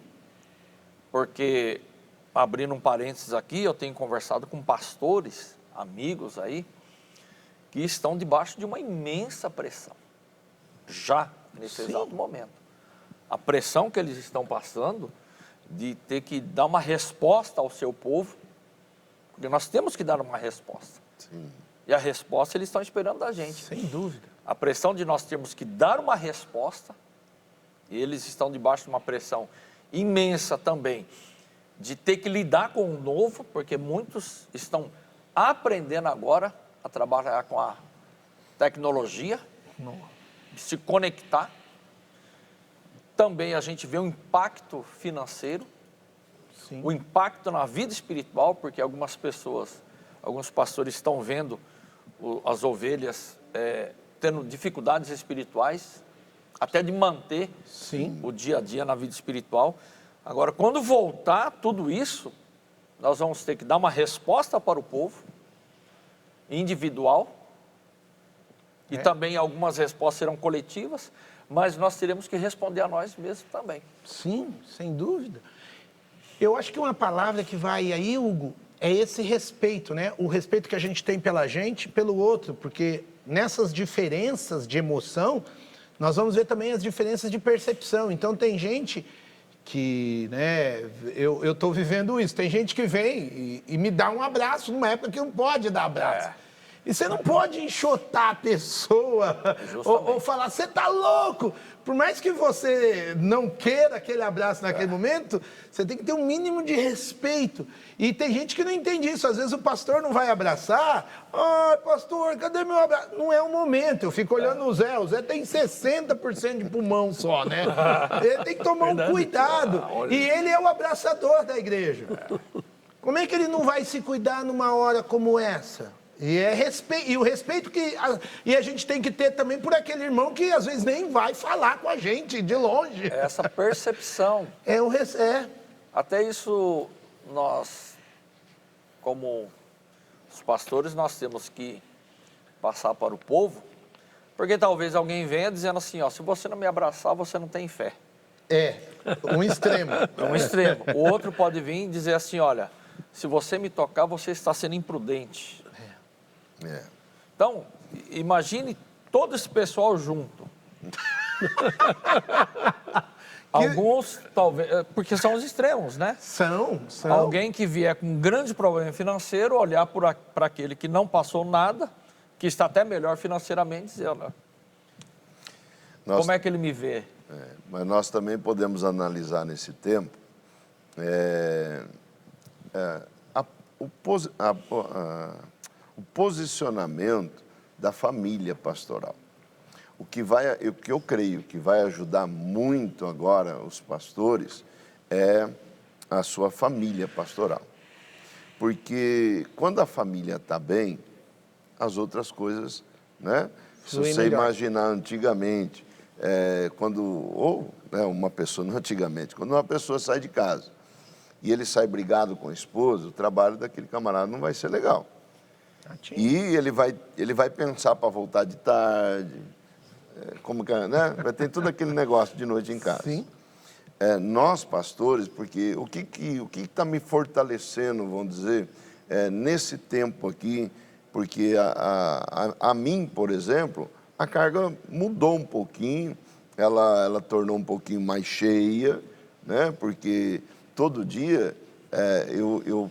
S3: Porque, abrindo um parênteses aqui, eu tenho conversado com pastores, amigos aí, que estão debaixo de uma imensa pressão, já nesse exato momento. A pressão que eles estão passando de ter que dar uma resposta ao seu povo, porque nós temos que dar uma resposta.
S2: Sim.
S3: E a resposta eles estão esperando da gente.
S1: Sem dúvida.
S3: A pressão de nós termos que dar uma resposta, e eles estão debaixo de uma pressão imensa também, de ter que lidar com o novo, porque muitos estão aprendendo agora a trabalhar com a tecnologia, se conectar. Também a gente vê o impacto financeiro, o impacto na vida espiritual, porque algumas pessoas, alguns pastores estão vendo as ovelhas tendo dificuldades espirituais, até de manter o dia a dia na vida espiritual. Agora, quando voltar tudo isso, nós vamos ter que dar uma resposta para o povo, individual, e também algumas respostas serão coletivas, mas nós teremos que responder a nós mesmos também.
S1: Sim, sem dúvida. Eu acho que uma palavra que vai aí, Hugo, é esse respeito, né? O respeito que a gente tem pela gente e pelo outro, porque nessas diferenças de emoção, nós vamos ver também as diferenças de percepção. Então, tem gente que, né, eu estou vivendo isso, tem gente que vem e me dá um abraço numa época que não pode dar abraço. E você não pode enxotar a pessoa ou falar, você tá louco. Por mais que você não queira aquele abraço naquele momento, você tem que ter um mínimo de respeito. E tem gente que não entende isso. Às vezes o pastor não vai abraçar. Ai, pastor, cadê meu abraço? Não é o momento. Eu fico olhando o Zé tem 60% de pulmão só, né? Ele tem que tomar um cuidado. E ele é o abraçador da igreja. Como é que ele não vai se cuidar numa hora como essa? E o respeito que a gente tem que ter também por aquele irmão que às vezes nem vai falar com a gente de longe.
S3: Essa percepção. Até isso, nós, como os pastores, nós temos que passar para o povo, porque talvez alguém venha dizendo assim, ó, se você não me abraçar, você não tem fé.
S1: Um extremo.
S3: É um extremo. O outro pode vir e dizer assim, olha, se você me tocar, você está sendo imprudente. Então, imagine todo esse pessoal junto. Alguns, talvez, porque são os extremos, né?
S1: São.
S3: Alguém que vier com um grande problema financeiro, olhar para aquele que não passou nada, que está até melhor financeiramente, e dizer, olha, como é que ele me vê?
S2: Mas nós também podemos analisar nesse tempo o posicionamento da família pastoral. O que eu creio que vai ajudar muito agora os pastores é a sua família pastoral. Porque quando a família está bem, as outras coisas, né? Se você imaginar antigamente, uma pessoa, não antigamente, quando uma pessoa sai de casa e ele sai brigado com a esposa, o trabalho daquele camarada não vai ser legal. E ele vai pensar para voltar de tarde, né? Vai ter todo aquele negócio de noite em casa.
S1: Sim.
S2: Nós, pastores, porque o que está me fortalecendo, vamos dizer, nesse tempo aqui, porque a mim, por exemplo, a carga mudou um pouquinho, ela tornou um pouquinho mais cheia, né? Porque todo dia,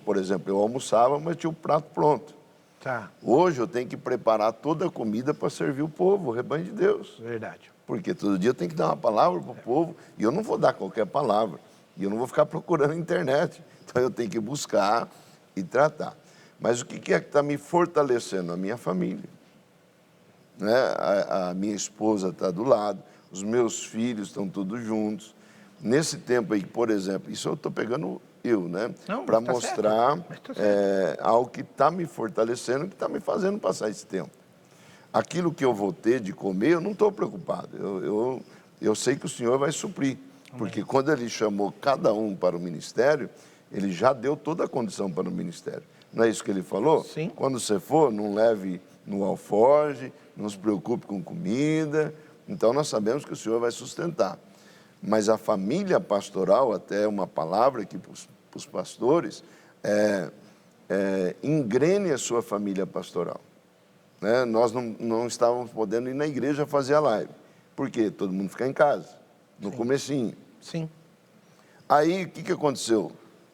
S2: por exemplo, eu almoçava, mas tinha o prato pronto.
S1: Tá.
S2: Hoje eu tenho que preparar toda a comida para servir o povo, o rebanho de Deus.
S1: Verdade.
S2: Porque todo dia eu tenho que dar uma palavra para o povo, e eu não vou dar qualquer palavra, e eu não vou ficar procurando na internet. Então eu tenho que buscar e tratar. Mas o que é que está me fortalecendo? A minha família. Né? A minha esposa está do lado, os meus filhos estão todos juntos. Nesse tempo aí, por exemplo, isso eu estou pegando né? Para mostrar algo que está me fortalecendo, que está me fazendo passar esse tempo. Aquilo que eu vou ter de comer, eu não estou preocupado. Eu sei que o Senhor vai suprir. Porque quando Ele chamou cada um para o ministério, Ele já deu toda a condição para o ministério. Não é isso que Ele falou?
S1: Sim.
S2: Quando você for, não leve no alforje, não se preocupe com comida. Então, nós sabemos que o Senhor vai sustentar. Mas a família pastoral, até uma palavra aqui para os pastores, engrene a sua família pastoral. Né? Nós não estávamos podendo ir na igreja fazer a live. Por quê? Todo mundo fica em casa, no comecinho.
S1: Sim.
S2: Aí, o que aconteceu?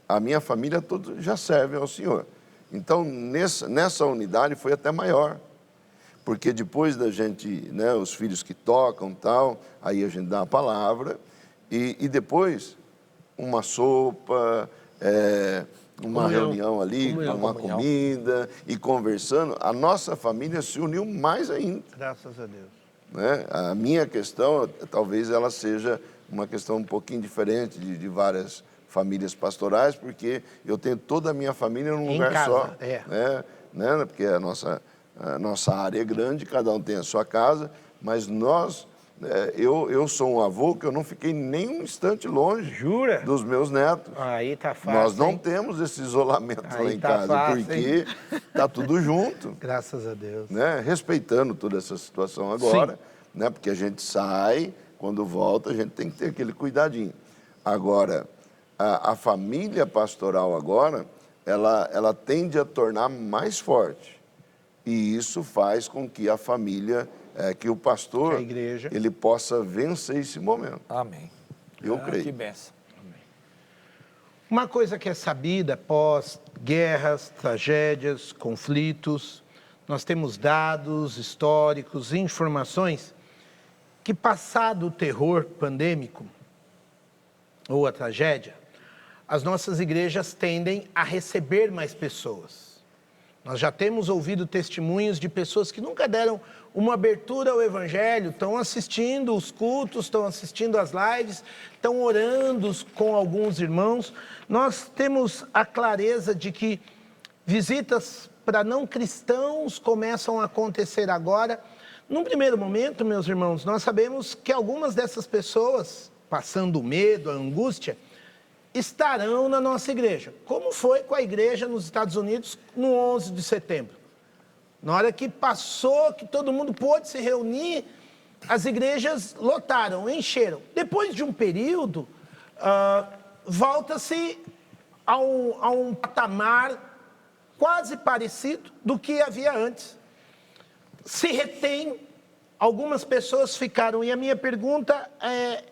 S2: A minha família toda já serve ao Senhor. Então, nessa unidade foi até maior. Porque depois da gente, né, os filhos que tocam e tal, aí a gente dá a palavra, e depois uma sopa, uma reunião ali, uma comida, e conversando, a nossa família se uniu mais ainda.
S1: Graças a Deus.
S2: Né? A minha questão, talvez ela seja uma questão um pouquinho diferente de várias famílias pastorais, porque eu tenho toda a minha família num lugar
S1: casa,
S2: só. Né? Porque a nossa área é grande, cada um tem a sua casa, mas eu sou um avô que eu não fiquei nem um instante longe.
S1: Jura?
S2: Dos meus netos.
S1: Aí tá fácil.
S2: Nós não temos esse isolamento lá em casa,
S1: fácil,
S2: porque tá tudo junto.
S1: Graças a Deus.
S2: Né? Respeitando toda essa situação agora, né? Porque a gente sai, quando volta, a gente tem que ter aquele cuidadinho. Agora, a família pastoral agora, ela tende a tornar mais forte. E isso faz com que a família, que o pastor,
S1: a igreja,
S2: ele possa vencer esse momento.
S3: Amém.
S2: Eu creio.
S3: Que bênção.
S1: Amém. Uma coisa que é sabida, pós guerras, tragédias, conflitos, nós temos dados históricos, informações, que passado o terror pandêmico, ou a tragédia, as nossas igrejas tendem a receber mais pessoas. Nós já temos ouvido testemunhos de pessoas que nunca deram uma abertura ao Evangelho, estão assistindo os cultos, estão assistindo as lives, estão orando com alguns irmãos. Nós temos a clareza de que visitas para não cristãos começam a acontecer agora. Num primeiro momento, meus irmãos, nós sabemos que algumas dessas pessoas, passando o medo, a angústia, estarão na nossa igreja, como foi com a igreja nos Estados Unidos no 11 de setembro. Na hora que passou, que todo mundo pôde se reunir, as igrejas lotaram, encheram. Depois de um período, volta-se a um patamar quase parecido do que havia antes. Se retém, algumas pessoas ficaram. E a minha pergunta é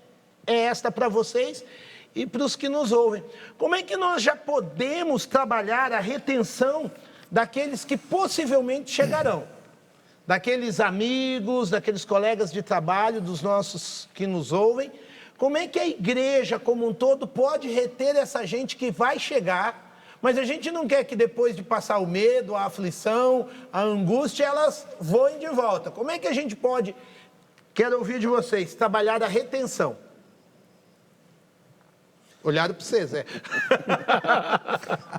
S1: esta para vocês e para os que nos ouvem. Como é que nós já podemos trabalhar a retenção daqueles que possivelmente chegarão? Daqueles amigos, daqueles colegas de trabalho, dos nossos que nos ouvem. Como é que a igreja como um todo pode reter essa gente que vai chegar, mas a gente não quer que depois de passar o medo, a aflição, a angústia, elas voem de volta. Como é que a gente pode, quero ouvir de vocês, trabalhar a retenção? Olharam para você, Zé.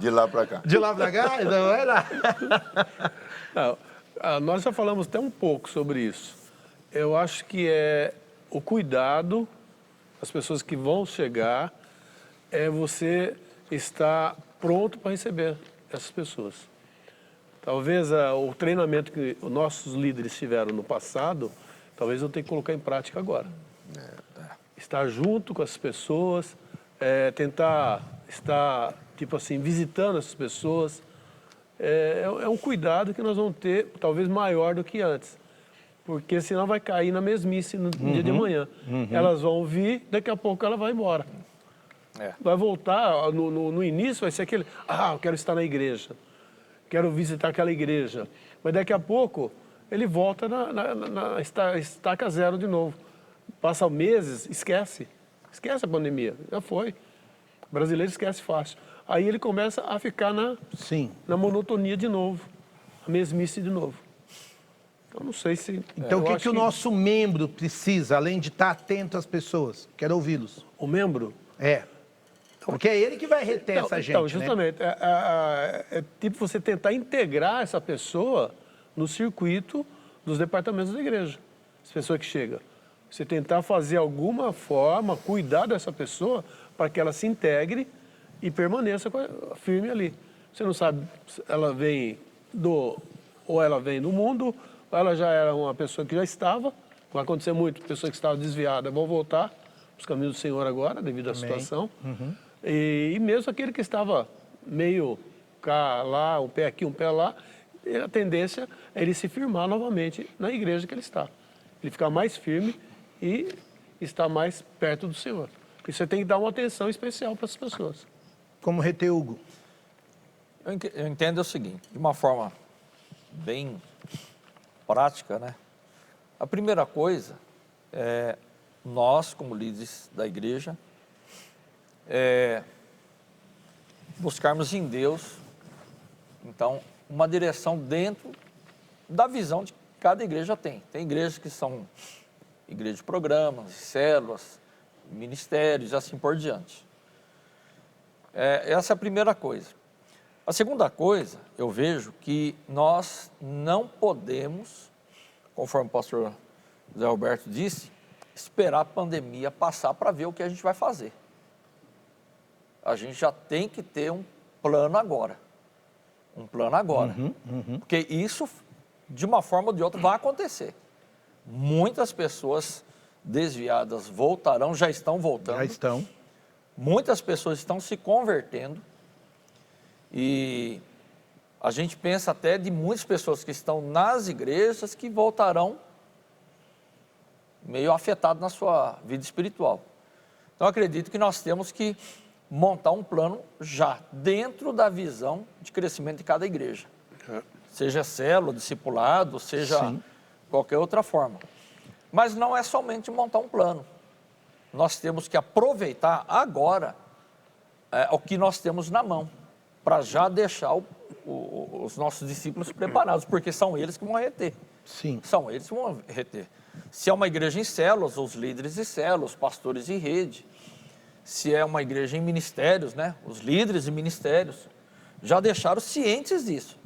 S2: De lá para cá.
S1: De lá para cá? Então vai lá.
S4: Não, nós já falamos até um pouco sobre isso. Eu acho que é o cuidado, as pessoas que vão chegar, é você estar pronto para receber essas pessoas. Talvez o treinamento que os nossos líderes tiveram no passado, talvez eu tenha que colocar em prática agora. Estar junto com as pessoas, tentar estar, tipo assim, visitando essas pessoas. É um cuidado que nós vamos ter, talvez maior do que antes. Porque senão vai cair na mesmice no dia de amanhã. Elas vão vir, daqui a pouco ela vai embora. Vai voltar, no início vai ser aquele, eu quero estar na igreja, quero visitar aquela igreja. Mas daqui a pouco ele volta na estaca zero de novo. Passa meses, esquece a pandemia, já foi. O brasileiro esquece fácil. Aí ele começa a ficar na monotonia de novo, a mesmice de novo. Eu não sei se...
S1: Então o que o nosso membro precisa, além de estar atento às pessoas? Quero ouvi-los.
S4: O membro?
S1: Porque é ele que vai reter essa gente,
S4: então, justamente, né? É tipo você tentar integrar essa pessoa no circuito dos departamentos da igreja. Essa pessoa que chega. Você tentar fazer alguma forma, cuidar dessa pessoa para que ela se integre e permaneça firme ali. Você não sabe se ela vem ou ela vem do mundo, ou ela já era uma pessoa que já estava. Vai acontecer muito, pessoas que estavam desviadas vão voltar para os caminhos do Senhor agora, devido à situação. E mesmo aquele que estava meio cá, lá, um pé aqui, um pé lá, a tendência é ele se firmar novamente na igreja que ele está. Ele ficar mais firme e estar mais perto do Senhor. E você tem que dar uma atenção especial para essas pessoas.
S1: Como reter, Hugo?
S3: Eu entendo o seguinte, de uma forma bem prática, né? A primeira coisa é nós, como líderes da igreja, buscarmos em Deus, então, uma direção dentro da visão de que cada igreja tem. Tem igrejas que são igrejas de programas, células, ministérios e assim por diante. Essa é a primeira coisa. A segunda coisa, eu vejo que nós não podemos, conforme o pastor Zé Alberto disse, esperar a pandemia passar para ver o que a gente vai fazer. A gente já tem que ter um plano agora. Um plano agora. Porque isso, de uma forma ou de outra, vai acontecer. Muitas pessoas desviadas voltarão, já estão voltando.
S1: Já estão.
S3: Muitas pessoas estão se convertendo. E a gente pensa até de muitas pessoas que estão nas igrejas que voltarão meio afetados na sua vida espiritual. Então, eu acredito que nós temos que montar um plano já dentro da visão de crescimento de cada igreja. Seja célula, discipulado, seja qualquer outra forma. Mas não é somente montar um plano. Nós temos que aproveitar agora o que nós temos na mão, para já deixar os nossos discípulos preparados, porque são eles que vão reter.
S1: Sim.
S3: São eles que vão reter. Se é uma igreja em células, os líderes de células, os pastores de rede. Se é uma igreja em ministérios, né? Os líderes de ministérios já deixaram cientes disso.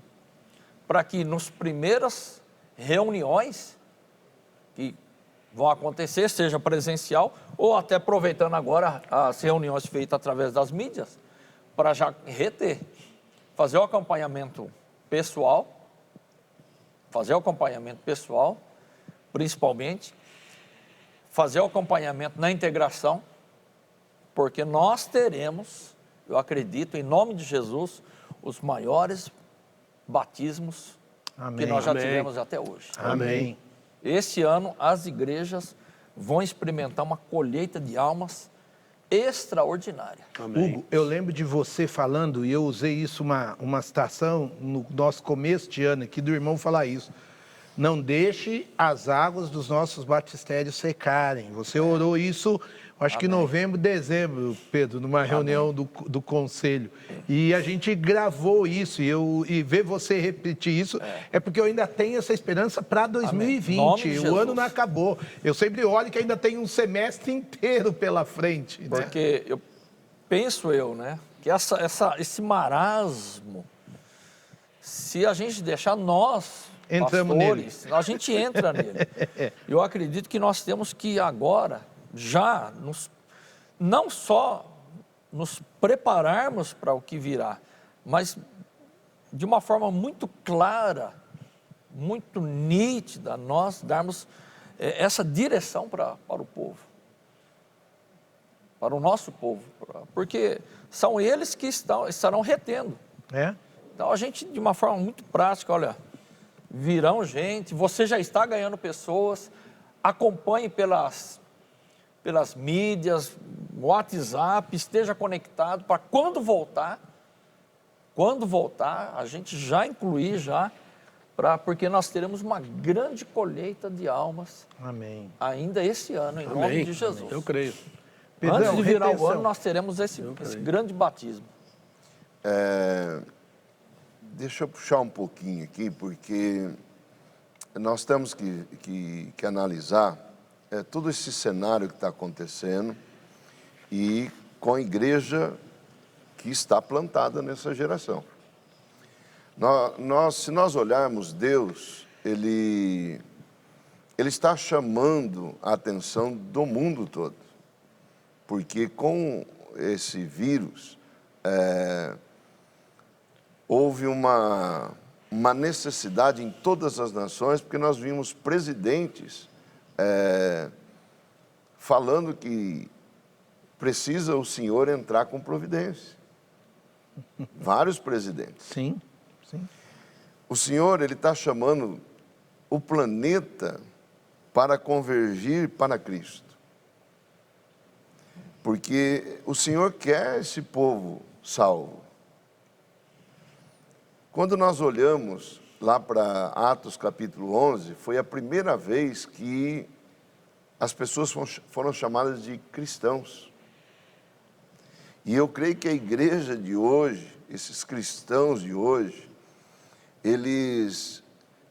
S3: para que nas primeiras reuniões que vão acontecer, seja presencial ou até aproveitando agora as reuniões feitas através das mídias, para já reter, fazer o acompanhamento pessoal, principalmente, fazer o acompanhamento na integração, porque nós teremos, eu acredito, em nome de Jesus, os maiores batismos que nós já tivemos até hoje.
S1: Amém.
S3: Esse ano, as igrejas vão experimentar uma colheita de almas extraordinária.
S4: Amém.
S1: Hugo, eu lembro de você falando, e eu usei isso uma citação no nosso começo de ano aqui, do irmão falar isso. Não deixe as águas dos nossos batistérios secarem. Você orou isso, acho que em novembro, dezembro, Pedro, numa reunião do conselho. E a gente gravou isso, e ver você repetir isso, é porque eu ainda tenho essa esperança para 2020. O ano não acabou. Eu sempre olho que ainda tem um semestre inteiro pela frente.
S3: Porque eu penso, né, que esse marasmo, se a gente deixar nós...
S1: Entramos
S3: pastores, a gente entra nele. Eu acredito que nós temos que agora, já, não só nos prepararmos para o que virá, mas de uma forma muito clara, muito nítida, nós darmos essa direção para o povo, para o nosso povo, porque são eles que estarão retendo. Então a gente, de uma forma muito prática, olha... Virão gente, você já está ganhando pessoas, acompanhe pelas mídias, WhatsApp, esteja conectado para quando voltar, a gente já incluir porque nós teremos uma grande colheita de almas.
S1: Amém.
S3: Ainda esse ano, em nome de Jesus.
S4: Eu creio.
S3: Pedrão, antes de virar o ano, nós teremos esse grande batismo.
S2: Deixa eu puxar um pouquinho aqui, porque nós temos que analisar todo esse cenário que está acontecendo e com a igreja que está plantada nessa geração. Se nós olharmos Deus, Ele está chamando a atenção do mundo todo, porque com esse vírus... houve uma necessidade em todas as nações, porque nós vimos presidentes falando que precisa o Senhor entrar com providência. Vários presidentes.
S1: Sim.
S2: O Senhor, Ele está chamando o planeta para convergir para Cristo. Porque o Senhor quer esse povo salvo. Quando nós olhamos lá para Atos capítulo 11, foi a primeira vez que as pessoas foram chamadas de cristãos. E eu creio que a igreja de hoje, esses cristãos de hoje, eles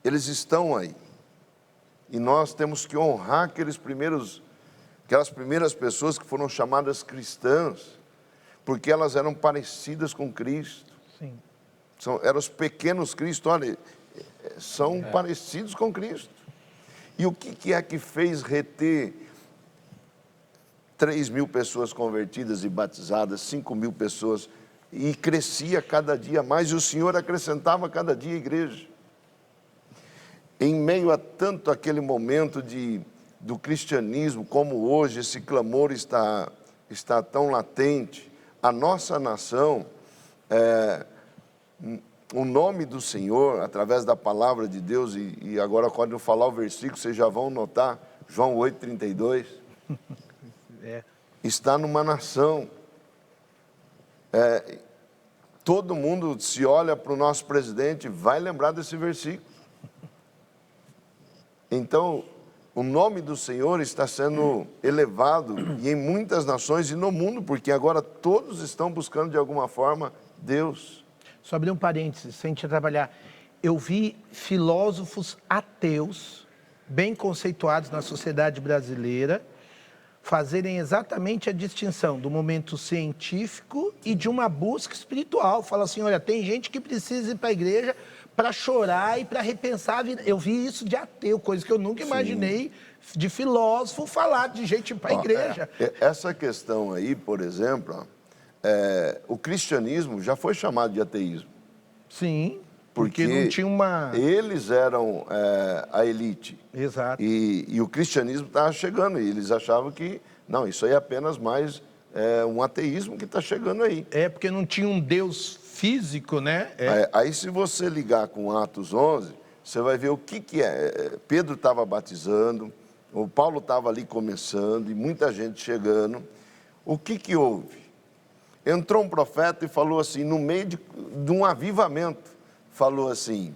S2: estão aí. E nós temos que honrar aquelas primeiras pessoas que foram chamadas cristãs, porque elas eram parecidas com Cristo.
S1: Sim.
S2: Eram os pequenos Cristo, olha, são parecidos com Cristo. E o que é que fez reter 3.000 pessoas convertidas e batizadas, 5.000 pessoas, e crescia cada dia mais, e o Senhor acrescentava cada dia a igreja? Em meio a tanto aquele momento do cristianismo, como hoje esse clamor está tão latente, a nossa nação... o nome do Senhor, através da palavra de Deus, e agora quando eu falar o versículo, vocês já vão notar, João 8,32, está numa nação. Todo mundo, se olha para o nosso presidente, vai lembrar desse versículo. Então, o nome do Senhor está sendo elevado, e em muitas nações e no mundo, porque agora todos estão buscando de alguma forma Deus.
S1: Só abrir um parênteses, sem te trabalhar. Eu vi filósofos ateus, bem conceituados na sociedade brasileira, fazerem exatamente a distinção do momento científico e de uma busca espiritual. Fala assim, olha, tem gente que precisa ir para a igreja para chorar e para repensar a vida. Eu vi isso de ateu, coisa que eu nunca imaginei de filósofo falar de gente para a igreja.
S2: Essa questão aí, por exemplo, o cristianismo já foi chamado de ateísmo.
S1: Sim, porque não tinha uma...
S2: Eles eram a elite.
S1: Exato.
S2: E o cristianismo estava chegando, e eles achavam que, não, isso aí é apenas mais um ateísmo que está chegando aí.
S1: Porque não tinha um Deus físico, né?
S2: Aí, se você ligar com Atos 11, você vai ver o que é. Pedro estava batizando, o Paulo estava ali começando, e muita gente chegando. O que houve? Entrou um profeta e falou assim, no meio de um avivamento, falou assim,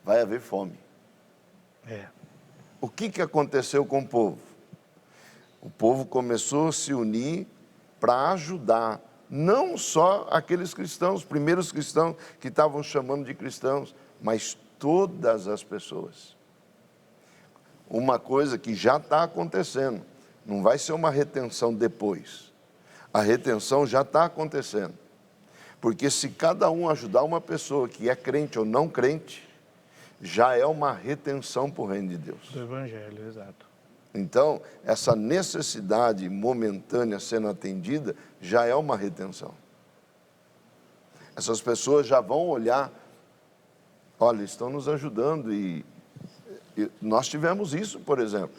S2: vai haver fome. O que aconteceu com o povo? O povo começou a se unir para ajudar, não só aqueles cristãos, os primeiros cristãos que estavam chamando de cristãos, mas todas as pessoas. Uma coisa que já está acontecendo, não vai ser uma retenção depois. A retenção já está acontecendo. Porque se cada um ajudar uma pessoa que é crente ou não crente, já é uma retenção para o reino de Deus.
S1: Do evangelho, exato.
S2: Então, essa necessidade momentânea sendo atendida já é uma retenção. Essas pessoas já vão olhar, olha, estão nos ajudando e nós tivemos isso, por exemplo.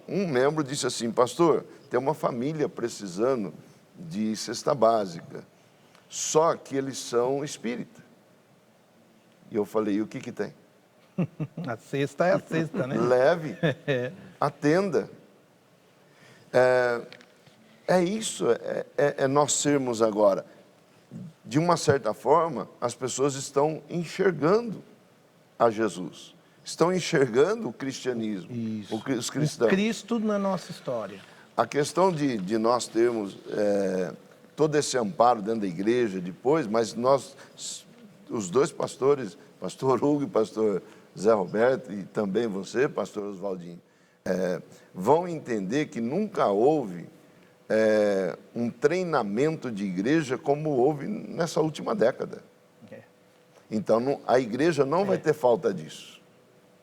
S2: Um membro disse assim, pastor, tem uma família precisando de cesta básica, só que eles são espírita. E eu falei, e o que tem?
S1: A cesta é a cesta, né?
S2: Leve, atenda. Isso, nós sermos agora. De uma certa forma, as pessoas estão enxergando a Jesus. Estão enxergando o cristianismo, os cristãos.
S1: O Cristo na nossa história.
S2: A questão de nós termos todo esse amparo dentro da igreja depois, mas nós, os dois pastores, pastor Hugo e pastor Zé Roberto, e também você, pastor Oswaldinho, vão entender que nunca houve um treinamento de igreja como houve nessa última década. Então, a igreja não vai ter falta disso.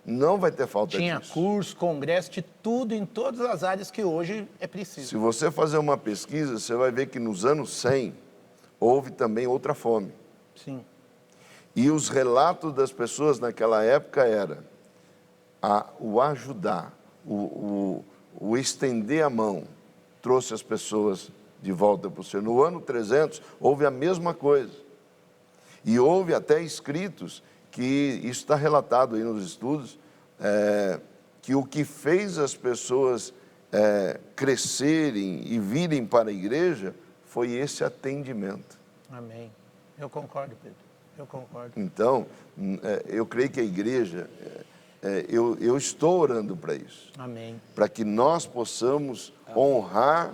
S2: Não vai ter falta disso.
S1: Tinha curso, congresso, de tudo, em todas as áreas que hoje é preciso.
S2: Se você fazer uma pesquisa, você vai ver que nos anos 100, houve também outra fome.
S1: Sim.
S2: E os relatos das pessoas naquela época era o ajudar, o estender a mão, trouxe as pessoas de volta para o Senhor. No ano 300, houve a mesma coisa. E houve até escritos, que isso está relatado aí nos estudos, que o que fez as pessoas crescerem e virem para a igreja foi esse atendimento.
S1: Amém. Eu concordo, Pedro. Eu concordo.
S2: Então, eu creio que a igreja, eu estou orando para isso.
S1: Amém.
S2: Para que nós possamos honrar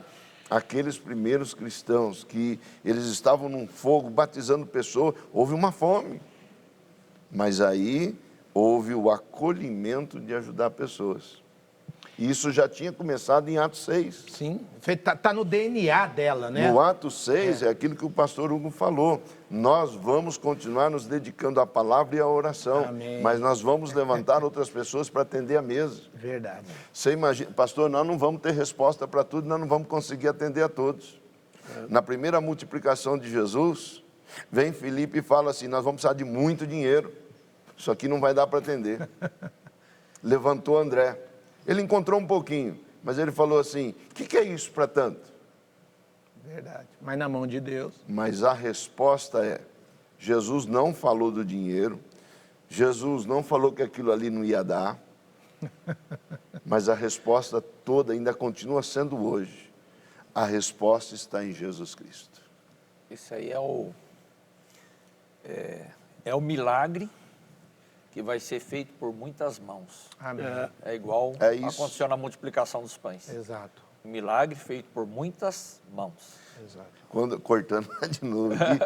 S2: aqueles primeiros cristãos, que eles estavam num fogo, batizando pessoas, houve uma fome. Mas aí houve o acolhimento de ajudar pessoas. E isso já tinha começado em Atos 6.
S1: Sim, está no DNA dela, né?
S2: No Atos 6 é aquilo que o pastor Hugo falou. Nós vamos continuar nos dedicando à palavra e à oração.
S1: Amém.
S2: Mas nós vamos levantar outras pessoas para atender a mesa.
S1: Verdade.
S2: Você imagina, pastor, nós não vamos ter resposta para tudo, nós não vamos conseguir atender a todos. Na primeira multiplicação de Jesus, vem Filipe e fala assim, nós vamos precisar de muito dinheiro. Isso aqui não vai dar para atender. Levantou André. Ele encontrou um pouquinho, mas ele falou assim, o que é isso para tanto?
S1: Verdade. Mas na mão de Deus.
S2: Mas a resposta é, Jesus não falou do dinheiro, Jesus não falou que aquilo ali não ia dar, mas a resposta toda ainda continua sendo hoje. A resposta está em Jesus Cristo.
S3: Isso aí é o milagre que vai ser feito por muitas mãos.
S1: Amém.
S3: É igual
S2: isso.
S3: aconteceu na multiplicação dos pães.
S1: Exato.
S3: Um milagre feito por muitas mãos.
S1: Exato.
S2: Cortando de novo aqui,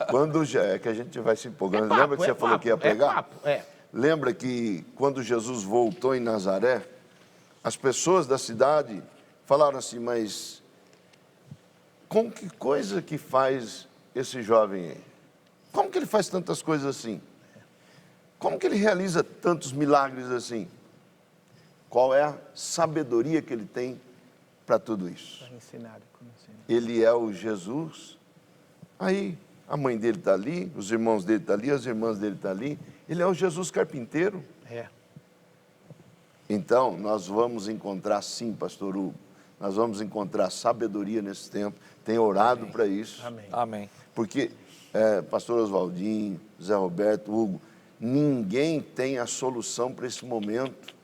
S2: quando é que a gente vai se empolgando. Lembra que você falou que ia pregar? Lembra que quando Jesus voltou em Nazaré, as pessoas da cidade falaram assim, mas com que coisa que faz esse jovem aí? Como que ele faz tantas coisas assim? Como que ele realiza tantos milagres assim? Qual é a sabedoria que ele tem para tudo isso?
S1: Para ensinar e conhecer.
S2: Ele é o Jesus. Aí a mãe dele está ali, os irmãos dele estão ali, as irmãs dele estão ali. Ele é o Jesus carpinteiro.
S1: É.
S2: Então, nós vamos encontrar sim, pastor Hugo, nós vamos encontrar sabedoria nesse tempo. Tenho orado para isso.
S1: Amém.
S3: Amém.
S2: Porque, pastor Oswaldinho, Zé Roberto, Hugo, ninguém tem a solução para esse momento.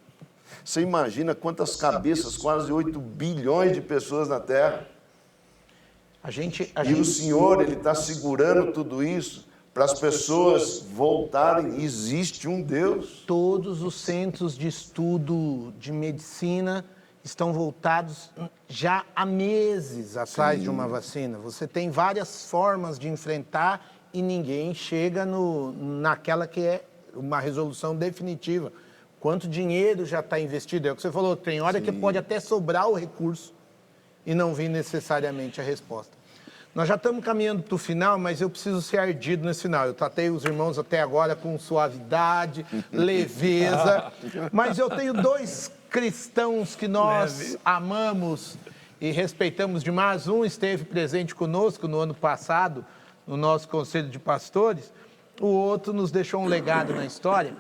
S2: Você imagina quantas cabeças, quase 8 bilhões de pessoas na Terra. E o Senhor, Ele está segurando tudo isso para as pessoas voltarem. Existe um Deus.
S1: Todos os centros de estudo de medicina estão voltados já há meses atrás de uma vacina. Você tem várias formas de enfrentar e ninguém chega naquela que é uma resolução definitiva. Quanto dinheiro já está investido? É o que você falou, tem hora que pode até sobrar o recurso e não vir necessariamente a resposta. Nós já estamos caminhando para o final, mas eu preciso ser ardido nesse final. Eu tratei os irmãos até agora com suavidade, leveza, mas eu tenho 2 cristãos que nós amamos e respeitamos demais. Um esteve presente conosco no ano passado, no nosso Conselho de Pastores, o outro nos deixou um legado na história.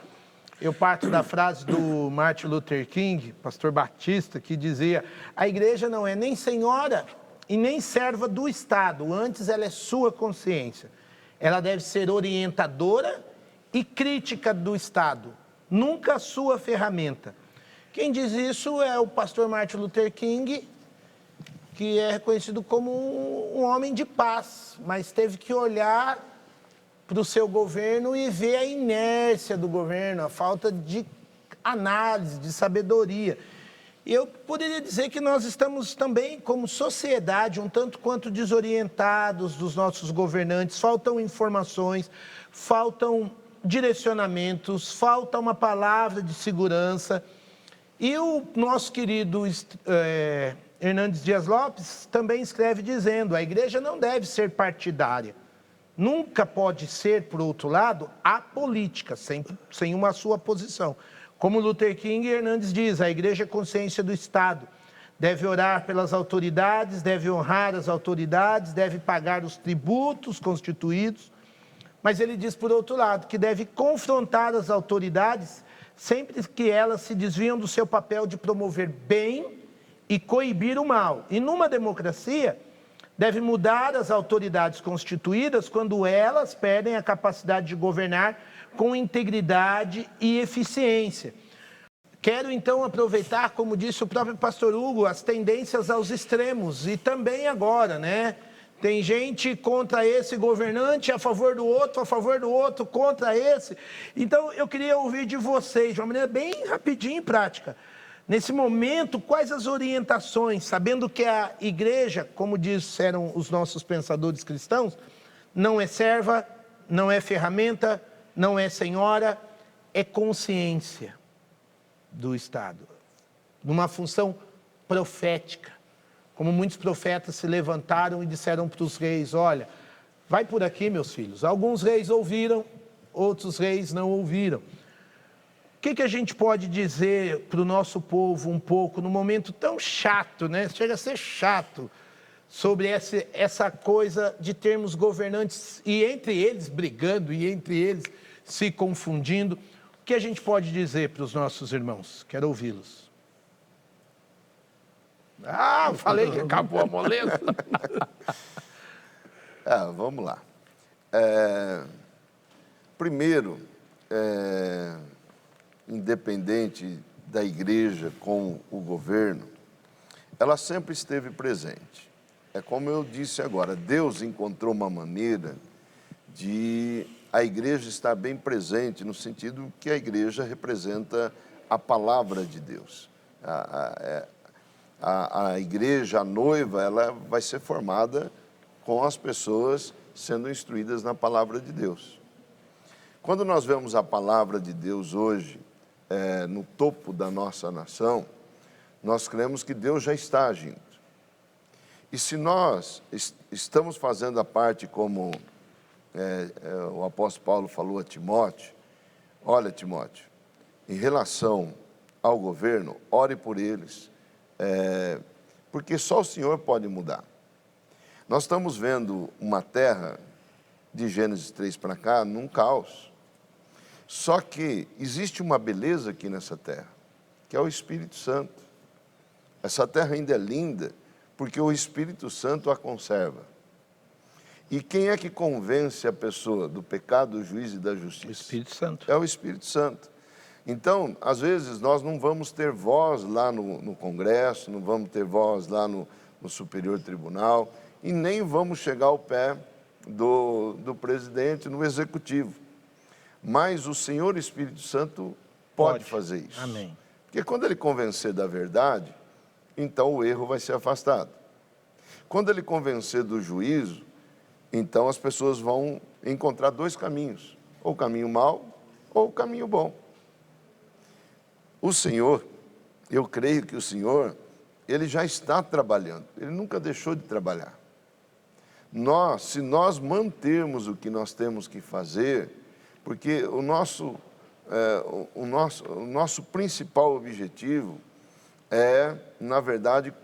S1: Eu parto da frase do Martin Luther King, pastor batista, que dizia: a igreja não é nem senhora e nem serva do Estado, antes ela é sua consciência. Ela deve ser orientadora e crítica do Estado, nunca sua ferramenta. Quem diz isso é o pastor Martin Luther King, que é reconhecido como um homem de paz, mas teve que olhar para o seu governo e ver a inércia do governo, a falta de análise, de sabedoria. E eu poderia dizer que nós estamos também, como sociedade, um tanto quanto desorientados dos nossos governantes. Faltam informações, faltam direcionamentos, falta uma palavra de segurança. E o nosso querido Hernandes Dias Lopes também escreve dizendo: a igreja não deve ser partidária. Nunca pode ser, por outro lado, apolítica, sem uma sua posição. Como Luther King e Hernandes diz, a igreja é consciência do Estado. Deve orar pelas autoridades, deve honrar as autoridades, deve pagar os tributos constituídos. Mas ele diz, por outro lado, que deve confrontar as autoridades sempre que elas se desviam do seu papel de promover bem e coibir o mal. E numa democracia, deve mudar as autoridades constituídas quando elas perdem a capacidade de governar com integridade e eficiência. Quero então aproveitar, como disse o próprio pastor Hugo, as tendências aos extremos e também agora, né? Tem gente contra esse governante, a favor do outro, contra esse. Então eu queria ouvir de vocês, de uma maneira bem rapidinha e prática. Nesse momento, quais as orientações, sabendo que a igreja, como disseram os nossos pensadores cristãos, não é serva, não é ferramenta, não é senhora, é consciência do Estado, numa função profética. Como muitos profetas se levantaram e disseram para os reis: olha, vai por aqui, meus filhos. Alguns reis ouviram, outros reis não ouviram. O que a gente pode dizer para o nosso povo um pouco, num momento tão chato, né? Chega a ser chato, sobre essa coisa de termos governantes e entre eles brigando e entre eles se confundindo. O que a gente pode dizer para os nossos irmãos? Quero ouvi-los. Ah, falei que acabou a moleza.
S2: Vamos lá. Primeiro, independente da igreja com o governo, ela sempre esteve presente. É como eu disse agora, Deus encontrou uma maneira de a igreja estar bem presente, no sentido que a igreja representa a palavra de Deus. A igreja, a noiva, ela vai ser formada com as pessoas sendo instruídas na palavra de Deus. Quando nós vemos a palavra de Deus hoje no topo da nossa nação, nós cremos que Deus já está agindo. E se nós estamos fazendo a parte como o apóstolo Paulo falou a Timóteo, olha, Timóteo, em relação ao governo, ore por eles, porque só o Senhor pode mudar. Nós estamos vendo uma terra, de Gênesis 3 para cá, num caos. Só que existe uma beleza aqui nessa terra, que é o Espírito Santo. Essa terra ainda é linda, porque o Espírito Santo a conserva. E quem é que convence a pessoa do pecado, do juízo e da justiça?
S1: O Espírito Santo.
S2: É o Espírito Santo. Então, às vezes, nós não vamos ter voz lá no Congresso, não vamos ter voz lá no Superior Tribunal, e nem vamos chegar ao pé do presidente no Executivo. Mas o Senhor Espírito Santo pode fazer isso.
S1: Amém.
S2: Porque quando ele convencer da verdade, então o erro vai ser afastado. Quando ele convencer do juízo, então as pessoas vão encontrar dois caminhos, ou o caminho mau ou o caminho bom. O Senhor, eu creio que o Senhor, ele já está trabalhando, ele nunca deixou de trabalhar. Se nós mantermos o que nós temos que fazer, porque o nosso principal objetivo é, na verdade,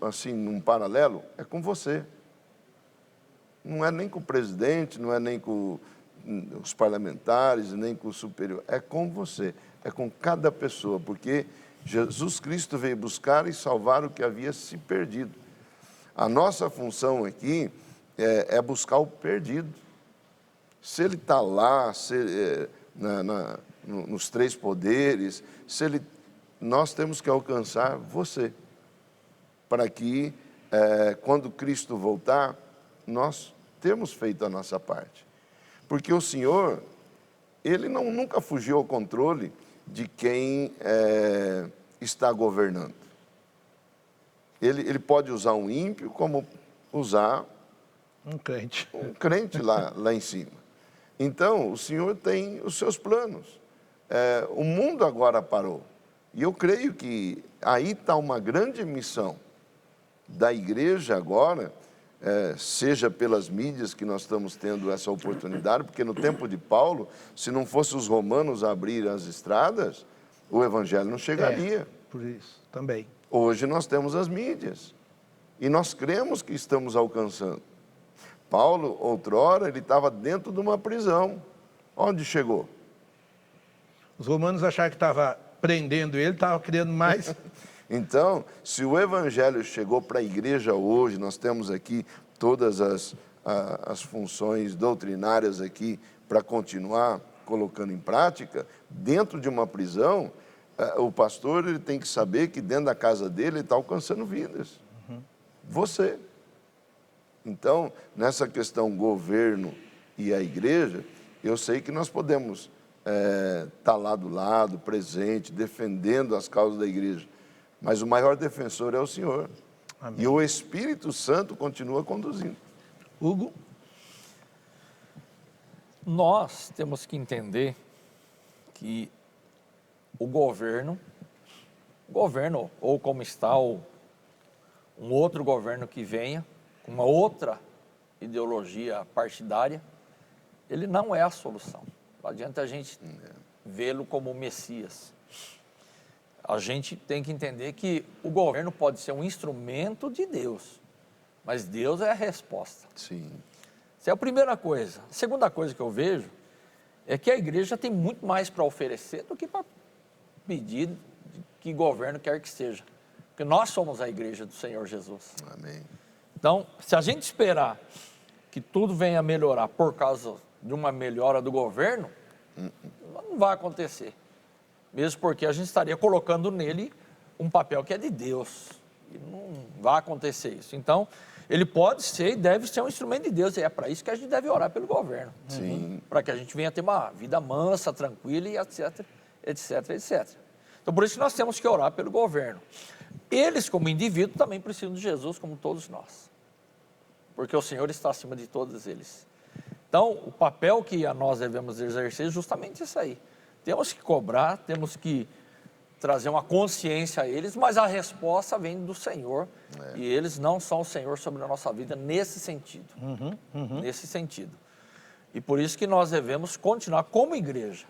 S2: assim, num paralelo, é com você. Não é nem com o presidente, não é nem com os parlamentares, nem com o superior, é com você, é com cada pessoa, porque Jesus Cristo veio buscar e salvar o que havia se perdido. A nossa função aqui é buscar o perdido. Se ele está lá, nos três poderes, nós temos que alcançar você, para que, quando Cristo voltar, nós temos feito a nossa parte. Porque o Senhor, ele nunca fugiu ao controle de quem está governando. Ele pode usar um ímpio como usar
S1: um crente
S2: lá em cima. Então, o Senhor tem os seus planos. O mundo agora parou. E eu creio que aí está uma grande missão da igreja agora, seja pelas mídias que nós estamos tendo essa oportunidade, porque no tempo de Paulo, se não fosse os romanos abrir as estradas, o evangelho não chegaria.
S1: Por isso, também.
S2: Hoje nós temos as mídias e nós cremos que estamos alcançando. Paulo, outrora, ele estava dentro de uma prisão. Onde chegou?
S1: Os romanos acharam que estava prendendo ele, estava criando mais.
S2: Então, se o evangelho chegou para a igreja hoje, nós temos aqui todas as funções doutrinárias aqui para continuar colocando em prática, dentro de uma prisão, o pastor ele tem que saber que dentro da casa dele ele está alcançando vidas. Você. Então, nessa questão governo e a igreja, eu sei que nós podemos estar lá do lado, presente, defendendo as causas da igreja. Mas o maior defensor é o Senhor. Amém. E o Espírito Santo continua conduzindo.
S1: Hugo?
S3: Nós temos que entender que o governo, ou como está, ou um outro governo que venha, com uma outra ideologia partidária, ele não é a solução. Não adianta a gente vê-lo como o Messias. A gente tem que entender que o governo pode ser um instrumento de Deus, mas Deus é a resposta.
S2: Sim.
S3: Essa é a primeira coisa. A segunda coisa que eu vejo é que a igreja tem muito mais para oferecer do que para pedir que governo quer que seja. Porque nós somos a igreja do Senhor Jesus.
S2: Amém.
S3: Então, se a gente esperar que tudo venha a melhorar por causa de uma melhora do governo, não vai acontecer. Mesmo porque a gente estaria colocando nele um papel que é de Deus. E não vai acontecer isso. Então, ele pode ser e deve ser um instrumento de Deus. E é para isso que a gente deve orar pelo governo.
S2: Sim.
S3: Para que a gente venha ter uma vida mansa, tranquila e etc, etc, etc. Então, por isso que nós temos que orar pelo governo. Eles, como indivíduo, também precisam de Jesus, como todos nós. Porque o Senhor está acima de todos eles. Então, o papel que nós devemos exercer é justamente isso aí. Temos que cobrar, temos que trazer uma consciência a eles, mas a resposta vem do Senhor. E eles não são o Senhor sobre a nossa vida nesse sentido. Nesse sentido. E por isso que nós devemos continuar como igreja.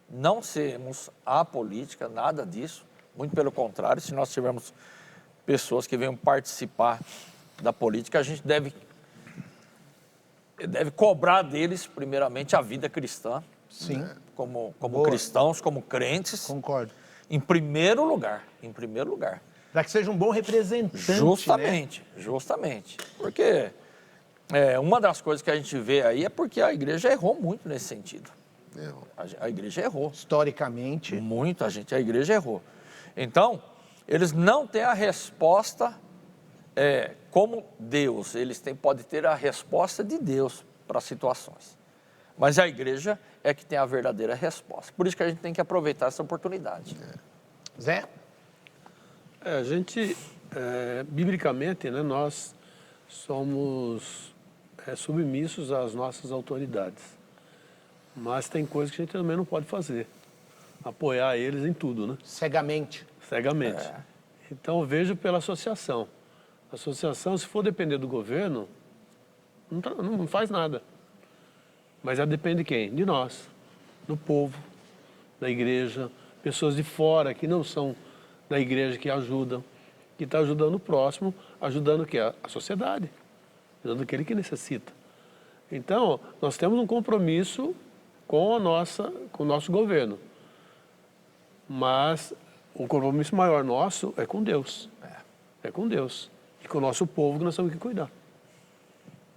S3: Não sermos apolítica, nada disso. Muito pelo contrário, se nós tivermos pessoas que venham participar da política, a gente deve cobrar deles, primeiramente, a vida cristã.
S1: Sim.
S3: Como
S1: Boa.
S3: cristãos, como crentes.
S1: Concordo.
S3: Em primeiro lugar. Em primeiro lugar.
S1: Para que seja um bom representante,
S3: Justamente,
S1: né?
S3: justamente. Porque uma das coisas que a gente vê aí é porque a igreja errou muito nesse sentido.
S2: Errou.
S3: A igreja errou.
S1: Historicamente.
S3: Muita gente, a igreja errou. Então, eles não têm a resposta como Deus. Eles podem ter a resposta de Deus para as situações. Mas a igreja é que tem a verdadeira resposta. Por isso que a gente tem que aproveitar essa oportunidade.
S1: Zé?
S4: A gente, biblicamente, né, nós somos submissos às nossas autoridades. Mas tem coisas que a gente também não pode fazer. Apoiar eles em tudo, né?
S1: Cegamente.
S4: Cegamente. Então, eu vejo pela associação. A associação, se for depender do governo, não faz nada. Mas ela depende de quem? De nós, do povo, da igreja, pessoas de fora que não são da igreja que ajudam, que está ajudando o próximo, ajudando o quê? A sociedade, ajudando aquele que necessita. Então, nós temos um compromisso com o nosso governo. Mas o compromisso maior nosso é com Deus. É com Deus. E com o nosso povo que nós temos que cuidar.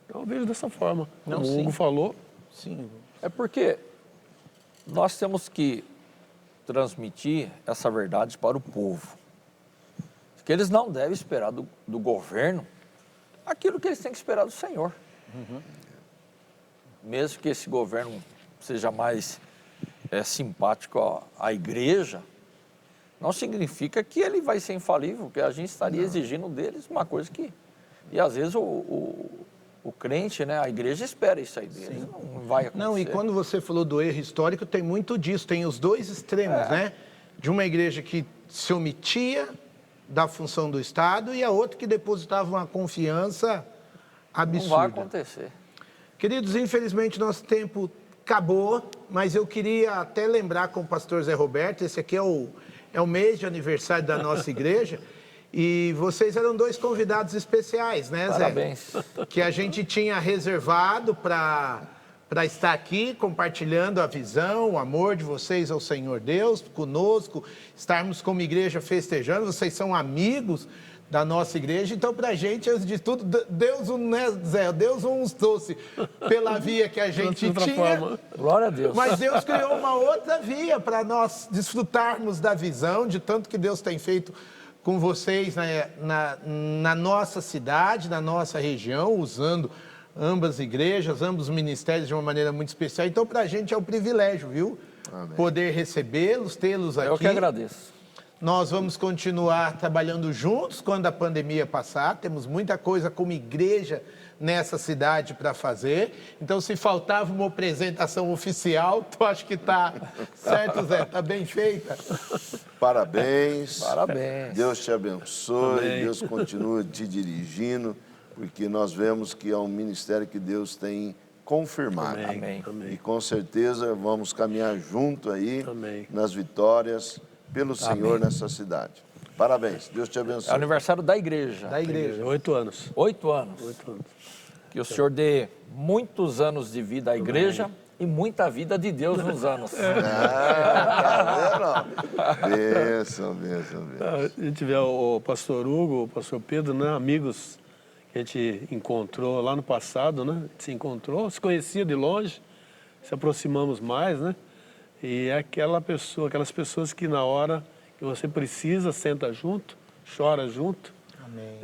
S4: Então, eu vejo dessa forma.
S1: Não,
S4: Como o
S1: sim.
S4: Hugo falou,
S1: Sim.
S3: É porque nós temos que transmitir essa verdade para o povo. Que eles não devem esperar do governo aquilo que eles têm que esperar do Senhor. Mesmo que esse governo seja mais simpático à igreja, não significa que ele vai ser infalível, porque a gente estaria exigindo deles uma coisa que... E às vezes o crente, né, a igreja espera isso aí deles, não vai acontecer.
S1: Não, e quando você falou do erro histórico, tem muito disso, tem os dois extremos, né? De uma igreja que se omitia da função do Estado e a outra que depositava uma confiança absurda.
S3: Não vai acontecer.
S1: Queridos, infelizmente nosso tempo acabou, mas eu queria até lembrar com o pastor Zé Roberto, esse aqui é o mês de aniversário da nossa igreja, e vocês eram dois convidados especiais, né, Zé?
S3: Parabéns.
S1: Que a gente tinha reservado para estar aqui compartilhando a visão, o amor de vocês ao Senhor Deus, conosco, estarmos como igreja festejando, vocês são amigos da nossa igreja, então para a gente, antes de tudo, Deus, né, Zé? Deus nos trouxe pela via que a gente tinha,
S3: Glória a Deus.
S1: mas Deus criou uma outra via para nós desfrutarmos da visão, de tanto que Deus tem feito com vocês na nossa cidade, na nossa região, usando ambas igrejas, ambos ministérios de uma maneira muito especial. Então, para a gente é um privilégio, viu?
S2: Amém.
S1: Poder recebê-los, tê-los aqui.
S3: Eu que agradeço.
S1: Nós vamos continuar trabalhando juntos quando a pandemia passar. Temos muita coisa como igreja nessa cidade para fazer. Então, se faltava uma apresentação oficial, tu acha que está certo, Zé? Está bem feita?
S2: Parabéns.
S3: Parabéns.
S2: Deus te abençoe,
S4: Amém.
S2: Deus continue te dirigindo, porque nós vemos que é um ministério que Deus tem confirmado.
S3: Amém.
S2: E com certeza vamos caminhar junto aí
S4: Amém.
S2: nas vitórias pelo Senhor nessa cidade. Parabéns, Deus te
S3: É o
S2: abençoe.
S3: aniversário da igreja.
S1: Da igreja.
S4: 8 anos.
S3: 8 anos.
S4: 8 anos.
S3: Que o Senhor dê muitos anos de vida à igreja e muita vida de Deus nos anos.
S2: Tá vendo? Bênção, bênção, bênção.
S4: A gente vê o pastor Hugo, o pastor Pedro, né, amigos que a gente encontrou lá no passado, né? A gente se encontrou, se conhecia de longe, se aproximamos mais, né? E é aquelas pessoas que na hora que você precisa, senta junto, chora junto,
S1: Amém.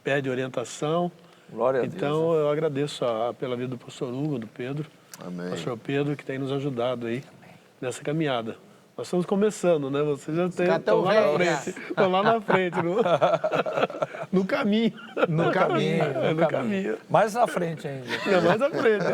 S4: pede orientação.
S3: Glória a Deus.
S4: Então, eu agradeço pela vida do pastor Hugo, do Pedro,
S2: Amém.
S4: pastor Pedro, que tem nos ajudado aí nessa caminhada. Nós estamos começando, né? Vocês já estão lá na frente. Estão lá na frente, no caminho.
S1: No caminho.
S4: No caminho.
S3: Mais na frente ainda.
S4: Não, mais à frente.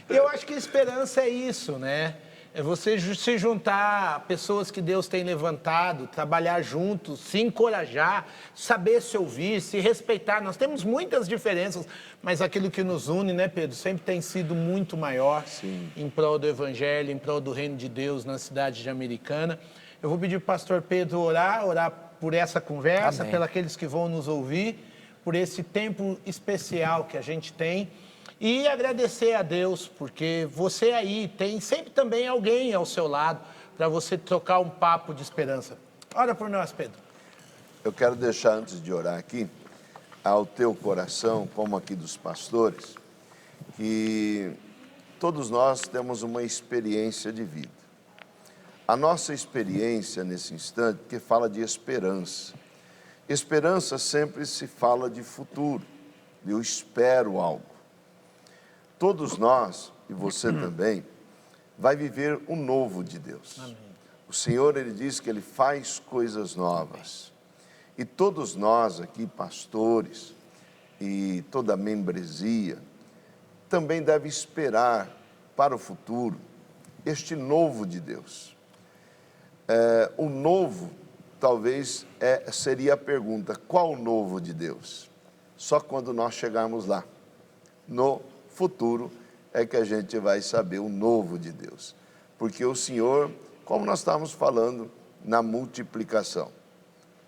S1: Eu acho que a esperança é isso, né? É você se juntar a pessoas que Deus tem levantado, trabalhar juntos, se encorajar, saber se ouvir, se respeitar. Nós temos muitas diferenças, mas aquilo que nos une, né, Pedro, sempre tem sido muito maior.
S2: Sim.
S1: Em prol do Evangelho, em prol do Reino de Deus na cidade de Americana. Eu vou pedir para o pastor Pedro orar por essa conversa,
S3: Amém.
S1: pelos aqueles que vão nos ouvir, por esse tempo especial que a gente tem. E agradecer a Deus, porque você aí tem sempre também alguém ao seu lado para você trocar um papo de esperança. Ora por nós, Pedro.
S2: Eu quero deixar, antes de orar aqui, ao teu coração, como aqui dos pastores, que todos nós temos uma experiência de vida. A nossa experiência nesse instante, que fala de esperança. Esperança sempre se fala de futuro. Eu espero algo. Todos nós, e você também, vai viver o novo de Deus. Amém. O Senhor, Ele diz que Ele faz coisas novas. E todos nós aqui, pastores, e toda a membresia, também deve esperar para o futuro este novo de Deus. O novo, talvez, seria a pergunta, qual o novo de Deus? Só quando nós chegarmos lá, no futuro, é que a gente vai saber o novo de Deus. Porque o Senhor, como nós estávamos falando na multiplicação,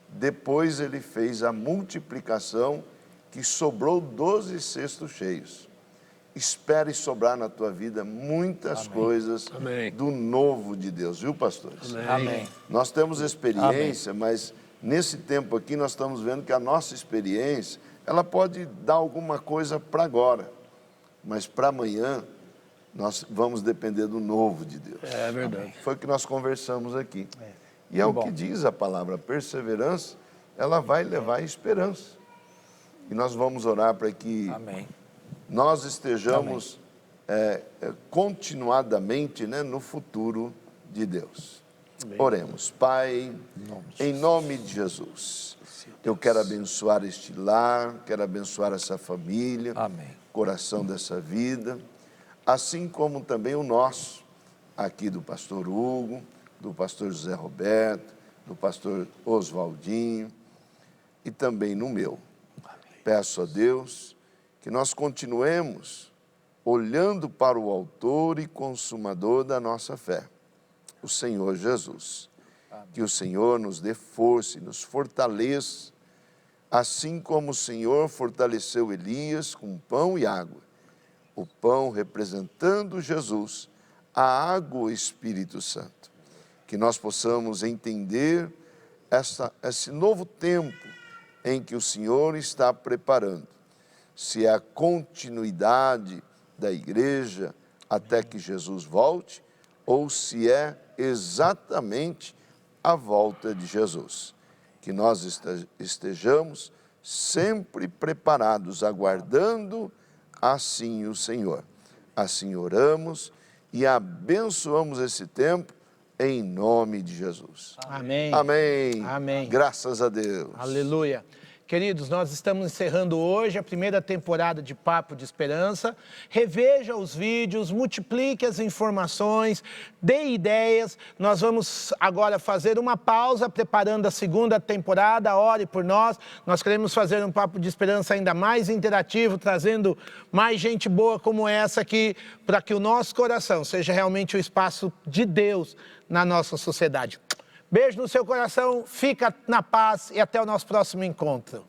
S2: depois Ele fez a multiplicação que sobrou 12 cestos cheios. Espere sobrar na tua vida muitas coisas do novo de Deus, viu, pastores?
S3: Amém.
S2: Nós temos experiência, mas nesse tempo aqui nós estamos vendo que a nossa experiência, ela pode dar alguma coisa para agora, mas para amanhã nós vamos depender do novo de Deus.
S4: É verdade.
S2: Amém. Foi o que nós conversamos aqui. E é o que diz a palavra, perseverança, ela vai levar esperança. E nós vamos orar para que
S3: Amém.
S2: nós estejamos continuadamente, né, no futuro de Deus. Amém. Oremos. Pai, em nome de Jesus, eu quero abençoar este lar, quero abençoar essa família,
S3: Amém.
S2: Coração dessa vida, assim como também o nosso, aqui do pastor Hugo, do pastor José Roberto, do pastor Oswaldinho e também no meu. Peço a Deus que nós continuemos olhando para o autor e consumador da nossa fé, o Senhor Jesus. Que o Senhor nos dê força e nos fortaleça, assim como o Senhor fortaleceu Elias com pão e água. O pão representando Jesus, a água o Espírito Santo. Que nós possamos entender esse novo tempo em que o Senhor está preparando. Se é a continuidade da igreja até que Jesus volte, ou se é exatamente a volta de Jesus. Que nós estejamos sempre preparados, aguardando assim o Senhor. Assim oramos e abençoamos esse tempo em nome de Jesus.
S1: Amém.
S2: Amém.
S1: Amém.
S2: Graças a Deus.
S1: Aleluia. Queridos, nós estamos encerrando hoje a primeira temporada de Papo de Esperança. Reveja os vídeos, multiplique as informações, dê ideias. Nós vamos agora fazer uma pausa, preparando a segunda temporada. Ore por nós. Nós queremos fazer um Papo de Esperança ainda mais interativo, trazendo mais gente boa como essa aqui, para que o nosso coração seja realmente o espaço de Deus na nossa sociedade. Beijo no seu coração, fica na paz e até o nosso próximo encontro.